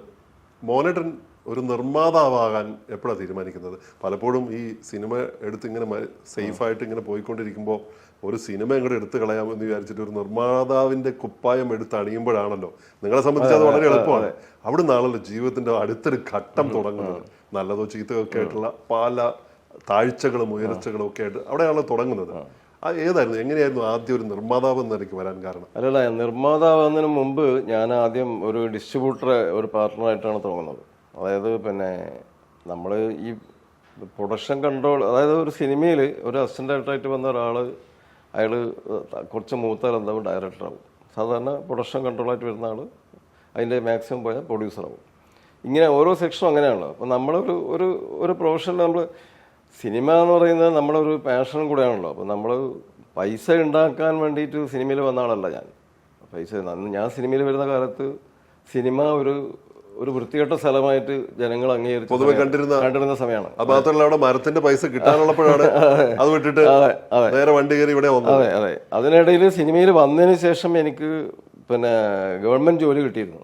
മോനേട്ടൻ ഒരു നിർമ്മാതാവാകാൻ എപ്പോഴാണ് തീരുമാനിക്കുന്നത്? പലപ്പോഴും ഈ സിനിമ എടുത്തിങ്ങനെ സേഫായിട്ട് ഇങ്ങനെ പോയിക്കൊണ്ടിരിക്കുമ്പോൾ ഒരു സിനിമ ഇങ്ങോട്ട് എടുത്തു കളയാമെന്ന് വിചാരിച്ചിട്ട് ഒരു നിർമ്മാതാവിൻ്റെ കുപ്പായം എടുത്ത് അണിയുമ്പോഴാണല്ലോ, നിങ്ങളെ സംബന്ധിച്ച് അത് വളരെ എളുപ്പമാണ്. അവിടെ നിന്നാണല്ലോ ജീവിതത്തിൻ്റെ അടുത്തൊരു ഘട്ടം തുടങ്ങുന്നത്. നല്ലതോ ചീത്തയോ ഒക്കെ ആയിട്ടുള്ള പല താഴ്ചകളും ഉയർച്ചകളും ഒക്കെ ആയിട്ട് അവിടെയാണല്ലോ തുടങ്ങുന്നത്. ഏതായിരുന്നു, എങ്ങനെയായിരുന്നു ആദ്യം ഒരു നിർമ്മാതാവ് എന്ന നിലയ്ക്ക് വരാൻ കാരണം? അല്ലല്ല, നിർമ്മാതാവുന്നതിന് മുമ്പ് ഞാൻ ആദ്യം ഒരു ഡിസ്ട്രിബ്യൂട്ടറെ, ഒരു പാർട്ട്ണറായിട്ടാണ് തുടങ്ങുന്നത്. അതായത് പിന്നെ നമ്മൾ ഈ പ്രൊഡക്ഷൻ കൺട്രോൾ, അതായത് ഒരു സിനിമയിൽ ഒരു അസിസ്റ്റൻ്റ് ഡയറക്ടറായിട്ട് വന്ന ഒരാൾ, അയാൾ കുറച്ച് മൂത്താലെന്താവും ഡയറക്ടറാവും. സാധാരണ പ്രൊഡക്ഷൻ കൺട്രോളായിട്ട് വരുന്ന ആൾ അതിൻ്റെ മാക്സിമം പോയാൽ പ്രൊഡ്യൂസറാവും. ഇങ്ങനെ ഓരോ സെക്ഷനും അങ്ങനെയാണല്ലോ. അപ്പോൾ നമ്മളൊരു ഒരു ഒരു പ്രൊഫഷൻ, നമ്മൾ സിനിമ എന്ന് പറയുന്നത് നമ്മളൊരു പാഷനും കൂടെയാണല്ലോ. അപ്പോൾ നമ്മൾ പൈസ ഉണ്ടാക്കാൻ വേണ്ടിയിട്ട് സിനിമയിൽ വന്ന ആളല്ല ഞാൻ. ഞാൻ സിനിമയിൽ വരുന്ന കാലത്ത് സിനിമ ഒരു വൃത്തികെട്ട സ്ഥലമായിട്ട് ജനങ്ങൾ അംഗീകരിച്ച് പൊതുവെ കണ്ടിരുന്ന സമയമാണ്. അത് മാത്രമല്ല അവിടെ മരത്തിന്റെ പൈസ കിട്ടാനുള്ളപ്പോഴാണ് അത് വിട്ടിട്ട് നേരെ വണ്ടി കയറി ഇവിടെ വന്നത്. അതെ അതെ. അതിനിടയിൽ സിനിമയിൽ വന്നതിന് ശേഷം എനിക്ക് പിന്നെ ഗവൺമെന്റ് ജോലി കിട്ടിയിരുന്നു.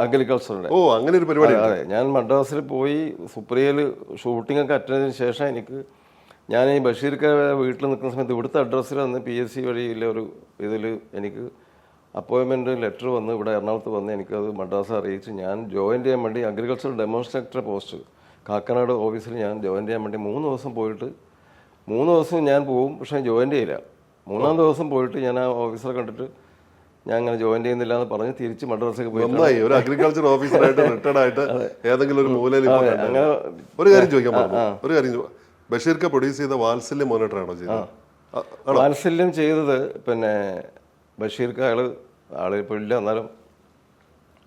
അഗ്രികൾച്ചറിന്റെ. ഓ, അങ്ങനെ ഒരു പരിപാടി. അതെ, ഞാൻ മദ്രാസിൽ പോയി സുപ്രിയയിൽ ഷൂട്ടിംഗ് ഒക്കെ അറ്റൻഡ് ചെയ്തതിനു ശേഷം ഞാൻ ഈ ബഷീർക്ക് വീട്ടിൽ നിൽക്കുന്ന സമയത്ത് ഇവിടുത്തെ അഡ്രസ്സിൽ വന്ന് PSC വഴിയില്ല ഒരു ഇതിൽ എനിക്ക് അപ്പോയിൻമെൻറ്റ് ലെറ്റർ വന്ന് ഇവിടെ എറണാകുളത്ത് വന്ന് എനിക്കത് മദ്രാസ് അറിയിച്ച് ഞാൻ ജോയിൻ ചെയ്യാൻ വേണ്ടി അഗ്രികൾച്ചർ ഡെമോൺസ്ട്രേറ്റർ പോസ്റ്റ് കാക്കനാട് ഓഫീസിൽ ഞാൻ ജോയിൻ ചെയ്യാൻ വേണ്ടി 3 ദിവസം പോയിട്ട് 3 ദിവസം ഞാൻ പോവും, പക്ഷേ ജോയിൻ ചെയ്യില്ല. 3-ാം ദിവസം പോയിട്ട് ഞാൻ ആ ഓഫീസറെ കണ്ടിട്ട് ഞാൻ അങ്ങനെ ജോയിൻ ചെയ്യുന്നില്ല എന്ന് പറഞ്ഞ് തിരിച്ച് മദ്രാസിലേക്ക് പോയി. ഒരു അഗ്രികൾച്ചർ ഓഫീസറായിട്ട് റിട്ടയർഡ് ആയിട്ട് ഏതെങ്കിലും ഒരു മൂലയിൽ അങ്ങനെ ഒരു കാര്യം ചോദിക്കാൻ ഒരു കാര്യം, ബഷീർക്ക് പ്രൊഡ്യൂസ് ചെയ്ത വാത്സല്യം മോണിറ്ററാണോ ചെയ്തത്? വാത്സല്യം ചെയ്തത് പിന്നെ ബഷീർക്ക് ആളിപ്പോൾ ഇല്ല, എന്നാലും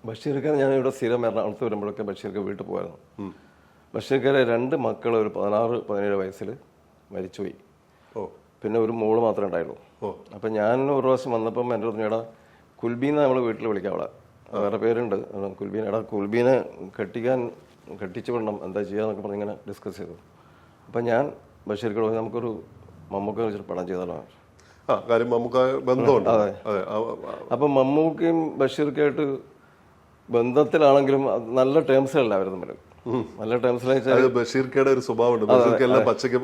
ബഷീർക്ക് ഞാൻ ഇവിടെ സ്ഥിരം എറണാകുളത്ത് വരുമ്പോഴൊക്കെ ബഷീർക്ക് വീട്ടിൽ പോയിരുന്നു. ബഷീർക്കാരെ 2 മക്കൾ ഒരു 16-17 വയസ്സിൽ മരിച്ചുപോയി. പിന്നെ ഒരു മോള് മാത്രമേ ഉണ്ടായുള്ളൂ. അപ്പം ഞാൻ ഒരു പ്രാവശ്യം വന്നപ്പം എൻ്റെ പറഞ്ഞാടാ കുൽബീനെ നമ്മൾ വീട്ടിൽ വിളിക്കാം, അവിടെ വേറെ പേരുണ്ട് കുൽബീന, എടാ കുൽബീനെ കെട്ടിച്ചു വിടണം, എന്താ ചെയ്യാന്നൊക്കെ പറഞ്ഞ് ഇങ്ങനെ ഡിസ്കസ് ചെയ്തു. അപ്പം ഞാൻ ബഷീർക്ക് പോയി നമുക്കൊരു മമ്മൂക്ക വെച്ചിട്ട് പടം ചെയ്താലോ. കാര്യം മമ്മൂക്ക ബന്ധമുണ്ട്. അതെ. അപ്പം മമ്മൂക്കയും ബഷീർക്കായിട്ട് ബന്ധത്തിലാണെങ്കിലും നല്ല ടേംസിലല്ല അവർ തമ്മിൽ. നല്ല ടേംസിൽ ബഷീർക്കയുടെ ഒരു സ്വഭാവമുണ്ട്. ബഷീർക്ക് എല്ലാം പച്ചയ്ക്ക്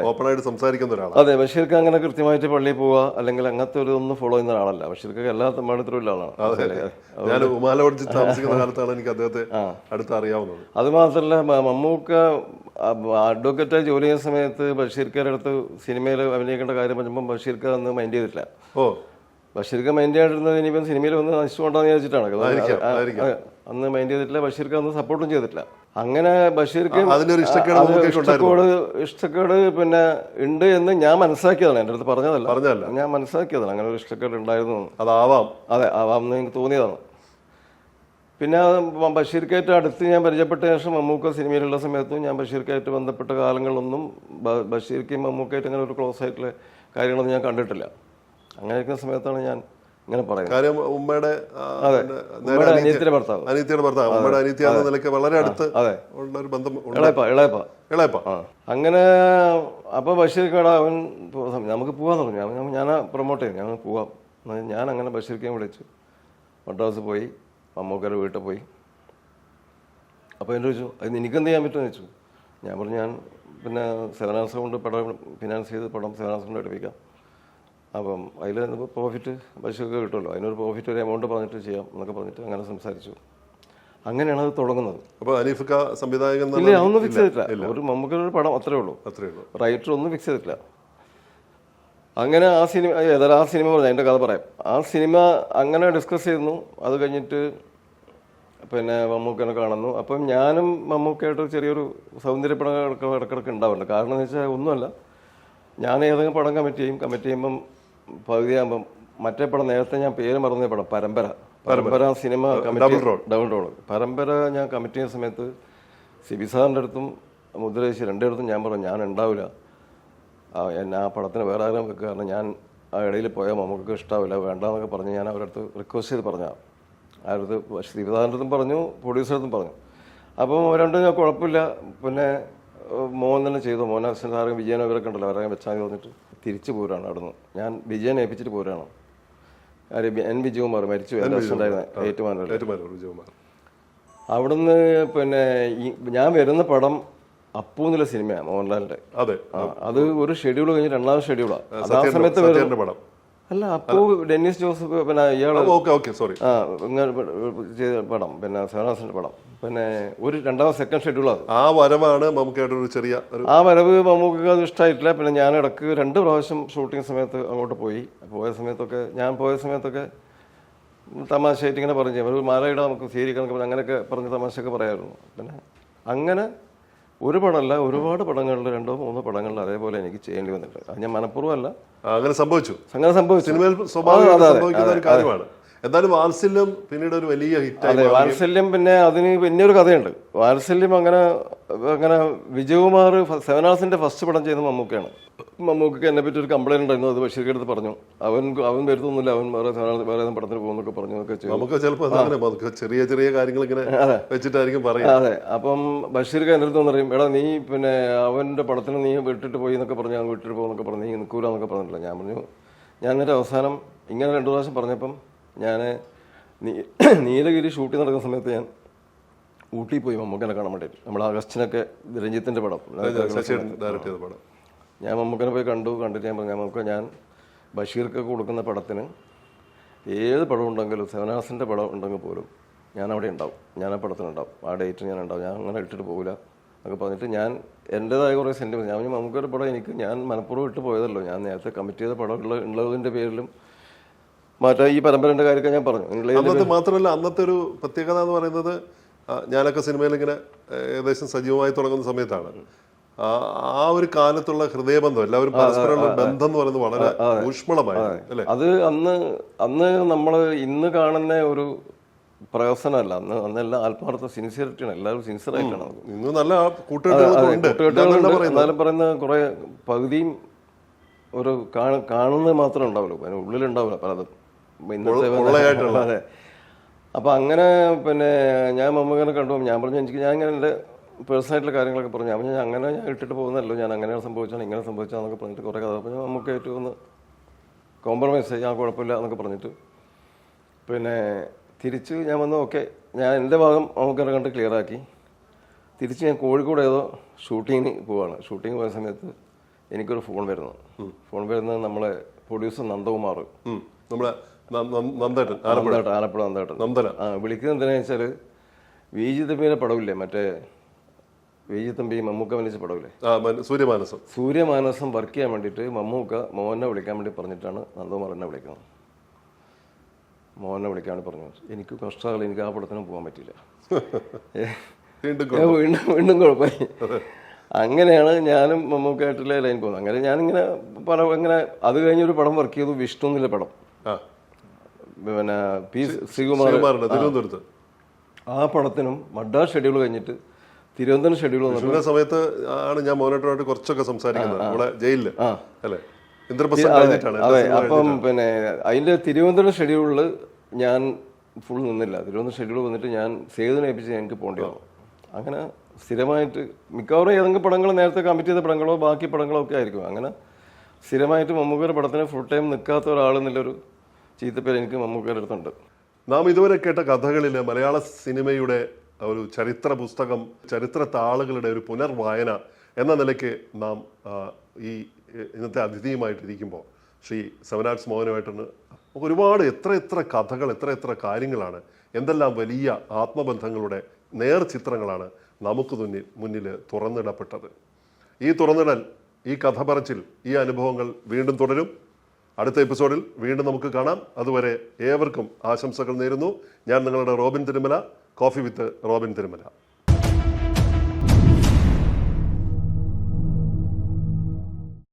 ഓപ്പണായിട്ട് സംസാരിക്കുന്ന ഒരാളാണ്. അതെ, ബഷീർക്ക് അങ്ങനെ കൃത്യമായിട്ട് പള്ളിയിൽ പോവുക അല്ലെങ്കിൽ അങ്ങനത്തെ ഒരു ഒന്നും ഫോളോ ചെയ്യുന്ന ഒരാളല്ല. ബഷീർക്ക് എല്ലാ തമ്മാടിത്തരമുള്ള ആളാണ്. ഞാൻ ഉമാലോടിച്ച് താമസിക്കുന്ന കാലത്താണ് എനിക്ക് അദ്ദേഹത്തെ അടുത്ത് അറിയാവുന്നത്. അത് മാത്രമല്ല, മമ്മൂക്ക അഡ്വക്കേറ്റായി ജോലി ചെയ്യുന്ന സമയത്ത് ബഷീർക്കാരുടെ അടുത്ത് സിനിമയിൽ അഭിനയിക്കേണ്ട കാര്യം പറഞ്ഞപ്പോൾ ബഷീർക്ക് അന്ന് മൈൻഡ് ചെയ്തിട്ടില്ല. ബഷീർക്ക് മൈൻഡ് ചെയ്യാണ്ടിരുന്നത് ഇനിയിപ്പം സിനിമയിൽ വന്ന് നശിച്ചുകൊണ്ടാന്ന് വിചാരിച്ചിട്ടാണ്. അന്ന് മൈൻഡ് ചെയ്തിട്ടില്ല, ബഷീർക്ക് അന്ന് സപ്പോർട്ടും ചെയ്തിട്ടില്ല. അങ്ങനെ ബഷീർക്ക് ഇഷ്ടക്കേട് പിന്നെ ഉണ്ട് എന്ന് ഞാൻ മനസ്സിലാക്കിയതാണ്. എൻ്റെ അടുത്ത് പറഞ്ഞതല്ല, ഞാൻ മനസ്സിലാക്കിയതാണ് അങ്ങനെ ഒരു ഇഷ്ടക്കേട് ഉണ്ടായിരുന്നു. അതെ, ആവാമെന്ന് എനിക്ക് തോന്നിയതാണ്. പിന്നെ ബഷീർക്കായിട്ട് അടുത്ത് ഞാൻ പരിചയപ്പെട്ട ശേഷം മമ്മൂക്ക സിനിമയിലുള്ള സമയത്തും ഞാൻ ബഷീർക്കായിട്ട് ബന്ധപ്പെട്ട കാലങ്ങളിലൊന്നും ബഷീർക്കും മമ്മൂക്കായിട്ട് അങ്ങനെ ഒരു ക്ലോസ് ആയിട്ടുള്ള കാര്യങ്ങളൊന്നും ഞാൻ കണ്ടിട്ടില്ല. അങ്ങനെ ഇരിക്കുന്ന സമയത്താണ് ഞാൻ ഇങ്ങനെ പറയുന്നത്. ഉമ്മയുടെ അനിയത്തിയുടെ ഭർത്താവ്, ഉമ്മയുടെ അനിയത്തിയാണെന്ന നിലയ്ക്ക് വളരെ അടുത്ത് ഉള്ള ഒരു ബന്ധം. ഇളയപ്പ. അങ്ങനെ അപ്പൊ ബഷീർക്കാട് അവൻ നമുക്ക് പോവാന്ന് പറഞ്ഞു. ഞാൻ പ്രൊമോട്ട് ചെയ്തു, ഞങ്ങൾ പോവാം. ഞാൻ അങ്ങനെ ബഷീർക്കെ വിളിച്ചു മദ്രാസ് പോയി, മമ്മൂക്കയുടെ വീട്ടിൽ പോയി. അപ്പോൾ എന്നോട് ചോദിച്ചു അത് എനിക്കെന്ത് ചെയ്യാൻ പറ്റുമെന്ന് ചോദിച്ചു. ഞാൻ പറഞ്ഞു ഞാൻ പിന്നെ 7 hours കൊണ്ട് പടം ഫിനാൻസ് ചെയ്ത് പടം 7 hours കൊണ്ട് എടുപ്പിക്കാം. അപ്പം അതിൽ പ്രോഫിറ്റ് ബഷീർക്ക് കിട്ടുമല്ലോ, അതിനൊരു പ്രോഫിറ്റ് ഒരു എമൗണ്ട് പറഞ്ഞിട്ട് ചെയ്യാം എന്നൊക്കെ പറഞ്ഞിട്ട് അങ്ങനെ സംസാരിച്ചു. അങ്ങനെയാണ് അത് തുടങ്ങുന്നത്. അപ്പോൾ അനീഫിക്ക സംവിധായകൻ ഇല്ല, ഒന്നും ഫിക്സ് ചെയ്തിട്ടില്ല. ഒരു മമ്മൂക്കൊരു പടം അത്രേ ഉള്ളൂ. റൈറ്റർ ഒന്നും ഫിക്സ് ചെയ്തിട്ടില്ല. അങ്ങനെ ആ സിനിമ പറഞ്ഞു, അതിൻ്റെ കഥ പറയാം. ആ സിനിമ അങ്ങനെ ഡിസ്കസ് ചെയ്യുന്നു. അത് കഴിഞ്ഞിട്ട് പിന്നെ മമ്മൂക്കനെ കാണുന്നു. അപ്പം ഞാനും മമ്മൂക്കയായിട്ട് ചെറിയൊരു സൗന്ദര്യപ്പടം ഇടക്കിടക്ക് ഉണ്ടാവില്ല. കാരണം എന്ന് വെച്ചാൽ ഒന്നുമല്ല, ഞാൻ ഏതെങ്കിലും പടം കമ്മിറ്റ് ചെയ്യുമ്പം പകുതിയാകുമ്പം മറ്റേ പടം നേരത്തെ ഞാൻ പേര് മറന്ന പടം പരമ്പര സിനിമ കമ്മിറ്റി ഡബിൾ റോൾ പരമ്പര ഞാൻ കമ്മിറ്റ് ചെയ്യുന്ന സമയത്ത് സിബി സാറിൻ്റെ അടുത്തും മുദ്രേശി 2 അടുത്തും ഞാൻ പറഞ്ഞു ഞാൻ ഉണ്ടാവില്ല, എന്നെ ആ പടത്തിന് വേറെ ആരും വെക്കുക, കാരണം ഞാൻ ആ ഇടയിൽ പോയാൽ നമുക്ക് ഇഷ്ടാവില്ല, വേണ്ടാന്നൊക്കെ പറഞ്ഞ് ഞാൻ അവരുടെ അടുത്ത് റിക്വസ്റ്റ് ചെയ്ത് പറഞ്ഞാൽ അവരടുത്ത് സിബി സാറിൻ്റെ അടുത്തും പറഞ്ഞു, പ്രൊഡ്യൂസറും പറഞ്ഞു. അപ്പം രണ്ടും ഞാൻ കുഴപ്പമില്ല. പിന്നെ മോഹൻ തന്നെ ചെയ്തു. മോഹൻ അസിസ്റ്റൻ്റ് സാറും വിജയനും ഇവരൊക്കെ ഉണ്ടല്ലോ, അവരെ വെച്ചാൽ പറഞ്ഞിട്ട് തിരിച്ചു പോരാണ് അവിടുന്ന്. ഞാൻ വിജയനെ ഏൽപ്പിച്ചിട്ട് പോരാണ്. N. വിജയകുമാർ മരിച്ചു അസിസ്റ്റൻ്റായിരുന്നു ഏറ്റുമാനൂർ. അവിടുന്ന് പിന്നെ ഞാൻ വരുന്ന പടം അപ്പു എന്നുള്ള സിനിമയാണ് മോഹൻലാലിന്റെ. അത് ഒരു ഷെഡ്യൂൾ കഴിഞ്ഞ് 2ാമത്തെ ഷെഡ്യൂളാണ്. ആ സമയത്ത് വരുന്ന അല്ല, അപ്പു ഡെന്നിസ് ജോസഫ് പിന്നെ ഇയാള് ചെയ്ത പടം പിന്നെ സേനാസിന്റെ പടം പിന്നെ ഒരു 2ാമത്തെ സെക്കൻഡ് ഷെഡ്യൂളാണ്. ആ വരവാണ് മമ്മൂക്കയുടെ ഒരു ചെറിയ ആ വരവ് മമ്മൂക്ക് അത് ഇഷ്ടമായിട്ടില്ല. പിന്നെ ഞാൻ ഇടക്ക് 2 പ്രാവശ്യം ഷൂട്ടിംഗ് സമയത്ത് അങ്ങോട്ട് പോയ സമയത്തൊക്കെ തമാശയായിട്ട് ഇങ്ങനെ പറഞ്ഞു ഒരു മാലയിടാം നമുക്ക് സ്വീകരിക്കണം അങ്ങനെയൊക്കെ പറഞ്ഞ് തമാശയൊക്കെ പറയാമായിരുന്നു. പിന്നെ അങ്ങനെ ഒരു പടമല്ല, ഒരുപാട് പടങ്ങളിൽ 2-3 പടങ്ങളിൽ അതേപോലെ എനിക്ക് ചെയ്യേണ്ടി വന്നിട്ടുണ്ട്. അത് ഞാൻ മനഃപൂർവ്വമല്ല, അങ്ങനെ സംഭവിച്ചു. സിനിമയിൽ സംഭവിക്കുന്ന ഒരു കാര്യമാണ്. എന്തായാലും വാത്സല്യം പിന്നീട് ഒരു വലിയ ഹിറ്റായി. അതെ, വാത്സല്യം പിന്നെ അതിന് പിന്നെ ഒരു കഥയുണ്ട്. വാത്സല്യം അങ്ങനെ അങ്ങനെ വിജയകുമാർ സെവനാസിന്റെ ഫസ്റ്റ് പടം ചെയ്യുന്ന മമ്മൂക്കയാണ്. മമ്മൂക്കയ്ക്ക് എന്നെ പറ്റി ഒരു കംപ്ലൈന്റ് ഉണ്ടായിരുന്നു. അത് ബഷീർക്ക് അടുത്ത് പറഞ്ഞു. അവൻ വരുത്തൊന്നുമില്ല, അവൻ വേറെ പടത്തിന് പോകുന്നൊക്കെ പറഞ്ഞു. നമുക്ക് ചിലപ്പോൾ ചെറിയ ചെറിയ കാര്യങ്ങൾ ഇങ്ങനെ വെച്ചിട്ടായിരിക്കും പറയും. അതെ, അപ്പം ബഷീർക്ക് എൻ്റെ അടുത്ത് പറയും, എടാ നീ പിന്നെ അവന്റെ പടത്തിന് നീ വിട്ടിട്ട് പോയി എന്നൊക്കെ പറഞ്ഞു, ഞാൻ വിട്ടിട്ട് പോകുന്നൊക്കെ പറഞ്ഞു, നീ നിൽക്കൂലെന്നൊക്കെ പറഞ്ഞിട്ടില്ല. ഞാൻ പറഞ്ഞു, ഞാൻ എന്നിട്ട് അവസാനം ഇങ്ങനെ 2 പ്രാവശ്യം പറഞ്ഞപ്പം ഞാൻ നീലഗിരി ഷൂട്ടിംഗ് നടക്കുന്ന സമയത്ത് ഞാൻ ഊട്ടി പോയി മമ്മൂക്കനെ കാണാൻ വേണ്ടിയിട്ട്. നമ്മൾ ആഗസ്റ്റിനൊക്കെ രഞ്ജിത്തിന്റെ പടം ഞാൻ മമ്മൂക്കനെ പോയി കണ്ടിട്ട് ഞാൻ പറഞ്ഞു, നമുക്ക് ഞാൻ ബഷീർക്ക് കൊടുക്കുന്ന പടത്തിന് ഏത് പടം ഉണ്ടെങ്കിലും സെവനാസിൻ്റെ പടം ഉണ്ടെങ്കിൽ പോലും ഞാൻ അവിടെ ഉണ്ടാവും, ഞാൻ ആ പടത്തിനുണ്ടാവും, ആ ഡേറ്റ് ഞാൻ ഉണ്ടാവും, ഞാൻ അങ്ങനെ ഇട്ടിട്ട് പോകില്ല എന്നൊക്കെ പറഞ്ഞിട്ട് ഞാൻ എൻ്റെതായ കുറേ സെൻറ്റിമെൻറ്റ്. ഞാൻ മമ്മൂക്കയുടെ പടം ഞാൻ മനഃപൂർവ്വം ഇട്ട് പോയതല്ലോ, ഞാൻ നേരത്തെ കമ്മിറ്റ് ചെയ്ത പടം ഉള്ളതിൻ്റെ പേരിലും മറ്റേ ഈ പരമ്പരയുടെ കാര്യമൊക്കെ ഞാൻ പറഞ്ഞു. അന്നത്തെ മാത്രമല്ല, അന്നത്തെ ഒരു പ്രത്യേകത എന്ന് പറയുന്നത്, ഞാനൊക്കെ സിനിമയിൽ ഇങ്ങനെ ഏകദേശം സജീവമായി തുടങ്ങുന്ന സമയത്താണ് ആ ഒരു കാലത്തുള്ള ഹൃദയബന്ധം, എല്ലാവരും പരസ്പരമുള്ള ബന്ധം എന്ന് പറയുന്നത് വളരെ ഊഷ്മളമായിരുന്നു അല്ലേ? അത് അന്ന് നമ്മൾ ഇന്ന് കാണുന്ന ഒരു പ്രഹസനമല്ല, അന്നെല്ലാം ആത്മാർത്ഥ സിൻസിയറിറ്റിയാണ്, എല്ലാവരും സിൻസിയർ ആയിട്ടാണ്. ഇന്ന് നല്ല കൂട്ടുകെട്ടുകളുണ്ട്. എന്നാലും പറയുന്ന കുറെ പകുതിയും ഒരു കാണുന്നത് മാത്രമേ ഉണ്ടാവുള്ളൂ, അതിന് ഉള്ളിലുണ്ടാവില്ല പലതും. അതെ, അപ്പൊ അങ്ങനെ പിന്നെ ഞാൻ മമ്മൂക്കനെ കണ്ടു. ഞാൻ പറഞ്ഞു, ഞാൻ ഇങ്ങനെ എൻ്റെ പേഴ്സണായിട്ടുള്ള കാര്യങ്ങളൊക്കെ പറഞ്ഞു. ഞാൻ അങ്ങനെ ഞാൻ ഇട്ടിട്ട് പോകുന്നല്ലോ, ഞാൻ അങ്ങനെ സംഭവിച്ചാണ് ഇങ്ങനെ സംഭവിച്ചാന്നൊക്കെ പറഞ്ഞിട്ട് കുറെ കഥ പറഞ്ഞു. മമ്മൂക്കായിട്ട് ഒന്ന് കോംപ്രമൈസ് ചെയ്യാൻ കുഴപ്പമില്ല എന്നൊക്കെ പറഞ്ഞിട്ട് പിന്നെ തിരിച്ച് ഞാൻ വന്നു. ഓക്കെ, ഞാൻ എൻ്റെ ഭാഗം മമ്മൂക്കനെ കണ്ട് ക്ലിയർ ആക്കി. തിരിച്ച് ഞാൻ കോഴിക്കോട് ഏതോ ഷൂട്ടിങ്ങിന് പോവാണ്. ഷൂട്ടിങ് പോയ സമയത്ത് എനിക്കൊരു ഫോൺ വരുന്നത് നമ്മളെ പ്രൊഡ്യൂസർ നന്ദകുമാർ, ആലപ്പുഴ നന്ദേട്ടൻ. വിളിക്കുന്നത് എന്തിനാ വെച്ചാൽ വിജി തമ്പിയുടെ പടവില്ലേ, മറ്റേ വിജി തമ്പി മമ്മൂക്ക വലിച്ച പടവില്ലേ, സൂര്യമാനസം വർക്ക് ചെയ്യാൻ വേണ്ടിയിട്ട് മമ്മൂക്ക മോഹനെ വിളിക്കാൻ വേണ്ടി പറഞ്ഞിട്ടാണ് നന്ദകുമാർ എന്നെ വിളിക്കുന്നത്. മോഹനെ വിളിക്കാൻ വേണ്ടി പറഞ്ഞു. എനിക്ക് കഷ്ടകാലം, എനിക്ക് ആ പടത്തിനും പോകാൻ പറ്റില്ല, വീണ്ടും കുഴപ്പമായി. അങ്ങനെയാണ് ഞാനും മമ്മൂക്കായിട്ടുള്ള ലൈൻ പോകുന്നത്. അങ്ങനെ ഞാനിങ്ങനെ ഇങ്ങനെ അത് കഴിഞ്ഞൊരു പടം വർക്ക് ചെയ്തു, വിഷ്ണു എന്നുള്ള പടം, പിന്നെ പി ശ്രീകുമാറിന്റെ തിരുവനന്തപുരത്ത്. ആ പടത്തിനും മദ്രാസ് ഷെഡ്യൂൾ കഴിഞ്ഞിട്ട് തിരുവനന്തപുരം ഷെഡ്യൂൾ വന്ന സമയത്ത് ആണ് ഞാൻ മോനോട്ടോമായിട്ട് കുറച്ചൊക്കെ സംസാരിക്കുന്നത് ജയിലില്. അതെ, അപ്പം പിന്നെ അതിന്റെ തിരുവനന്തപുരം ഷെഡ്യൂളിൽ ഞാൻ ഫുൾ നിന്നില്ല. തിരുവനന്തപുരം ഷെഡ്യൂൾ വന്നിട്ട് ഞാൻ സേതുവിനെ ഏൽപ്പിച്ച് എനിക്ക് പോകേണ്ടി വന്നു. അങ്ങനെ സ്ഥിരമായിട്ട് മിക്കവാറും ഏതെങ്കിലും പടങ്ങൾ നേരത്തെ കമ്മിറ്റ് ചെയ്ത പടങ്ങളോ ബാക്കി പടങ്ങളോ ഒക്കെ ആയിരിക്കും. അങ്ങനെ സ്ഥിരമായിട്ട് മമ്മൂക്കയുടെ പടത്തിന് ഫുൾ ടൈം നിൽക്കാത്ത ഒരാളെന്നുള്ളൊരു ചീത്തപ്പേര് എനിക്ക് മമ്മൂക്കയുടെ അടുത്തുണ്ട്. നാം ഇതുവരെ കേട്ട കഥകളിൽ മലയാള സിനിമയുടെ ഒരു ചരിത്ര പുസ്തകം, ചരിത്ര താളുകളുടെ ഒരു പുനർവായന എന്ന നിലയ്ക്ക് നാം ഈ ഇന്നത്തെ അതിഥിയുമായിട്ടിരിക്കുമ്പോൾ ശ്രീ സെവനാർട്സ് മോഹനുമായിട്ടാണ് നമുക്ക് ഒരുപാട് എത്ര കഥകൾ, എത്ര കാര്യങ്ങളാണ്, എന്തെല്ലാം വലിയ ആത്മബന്ധങ്ങളുടെ നേർചിത്രങ്ങളാണ് നമുക്ക് മുന്നിൽ തുറന്നിടപ്പെട്ടത്. ഈ തുറന്നിടൽ, ഈ കഥ പറച്ചിൽ, ഈ അനുഭവങ്ങൾ വീണ്ടും തുടരും. അടുത്ത എപ്പിസോഡിൽ വീണ്ടും നമുക്ക് കാണാം. അതുവരെ ഏവർക്കും ആശംസകൾ നേരുന്നു. ഞാൻ നിങ്ങളുടെ Robin Thirumala, coffee with Robin Thirumala.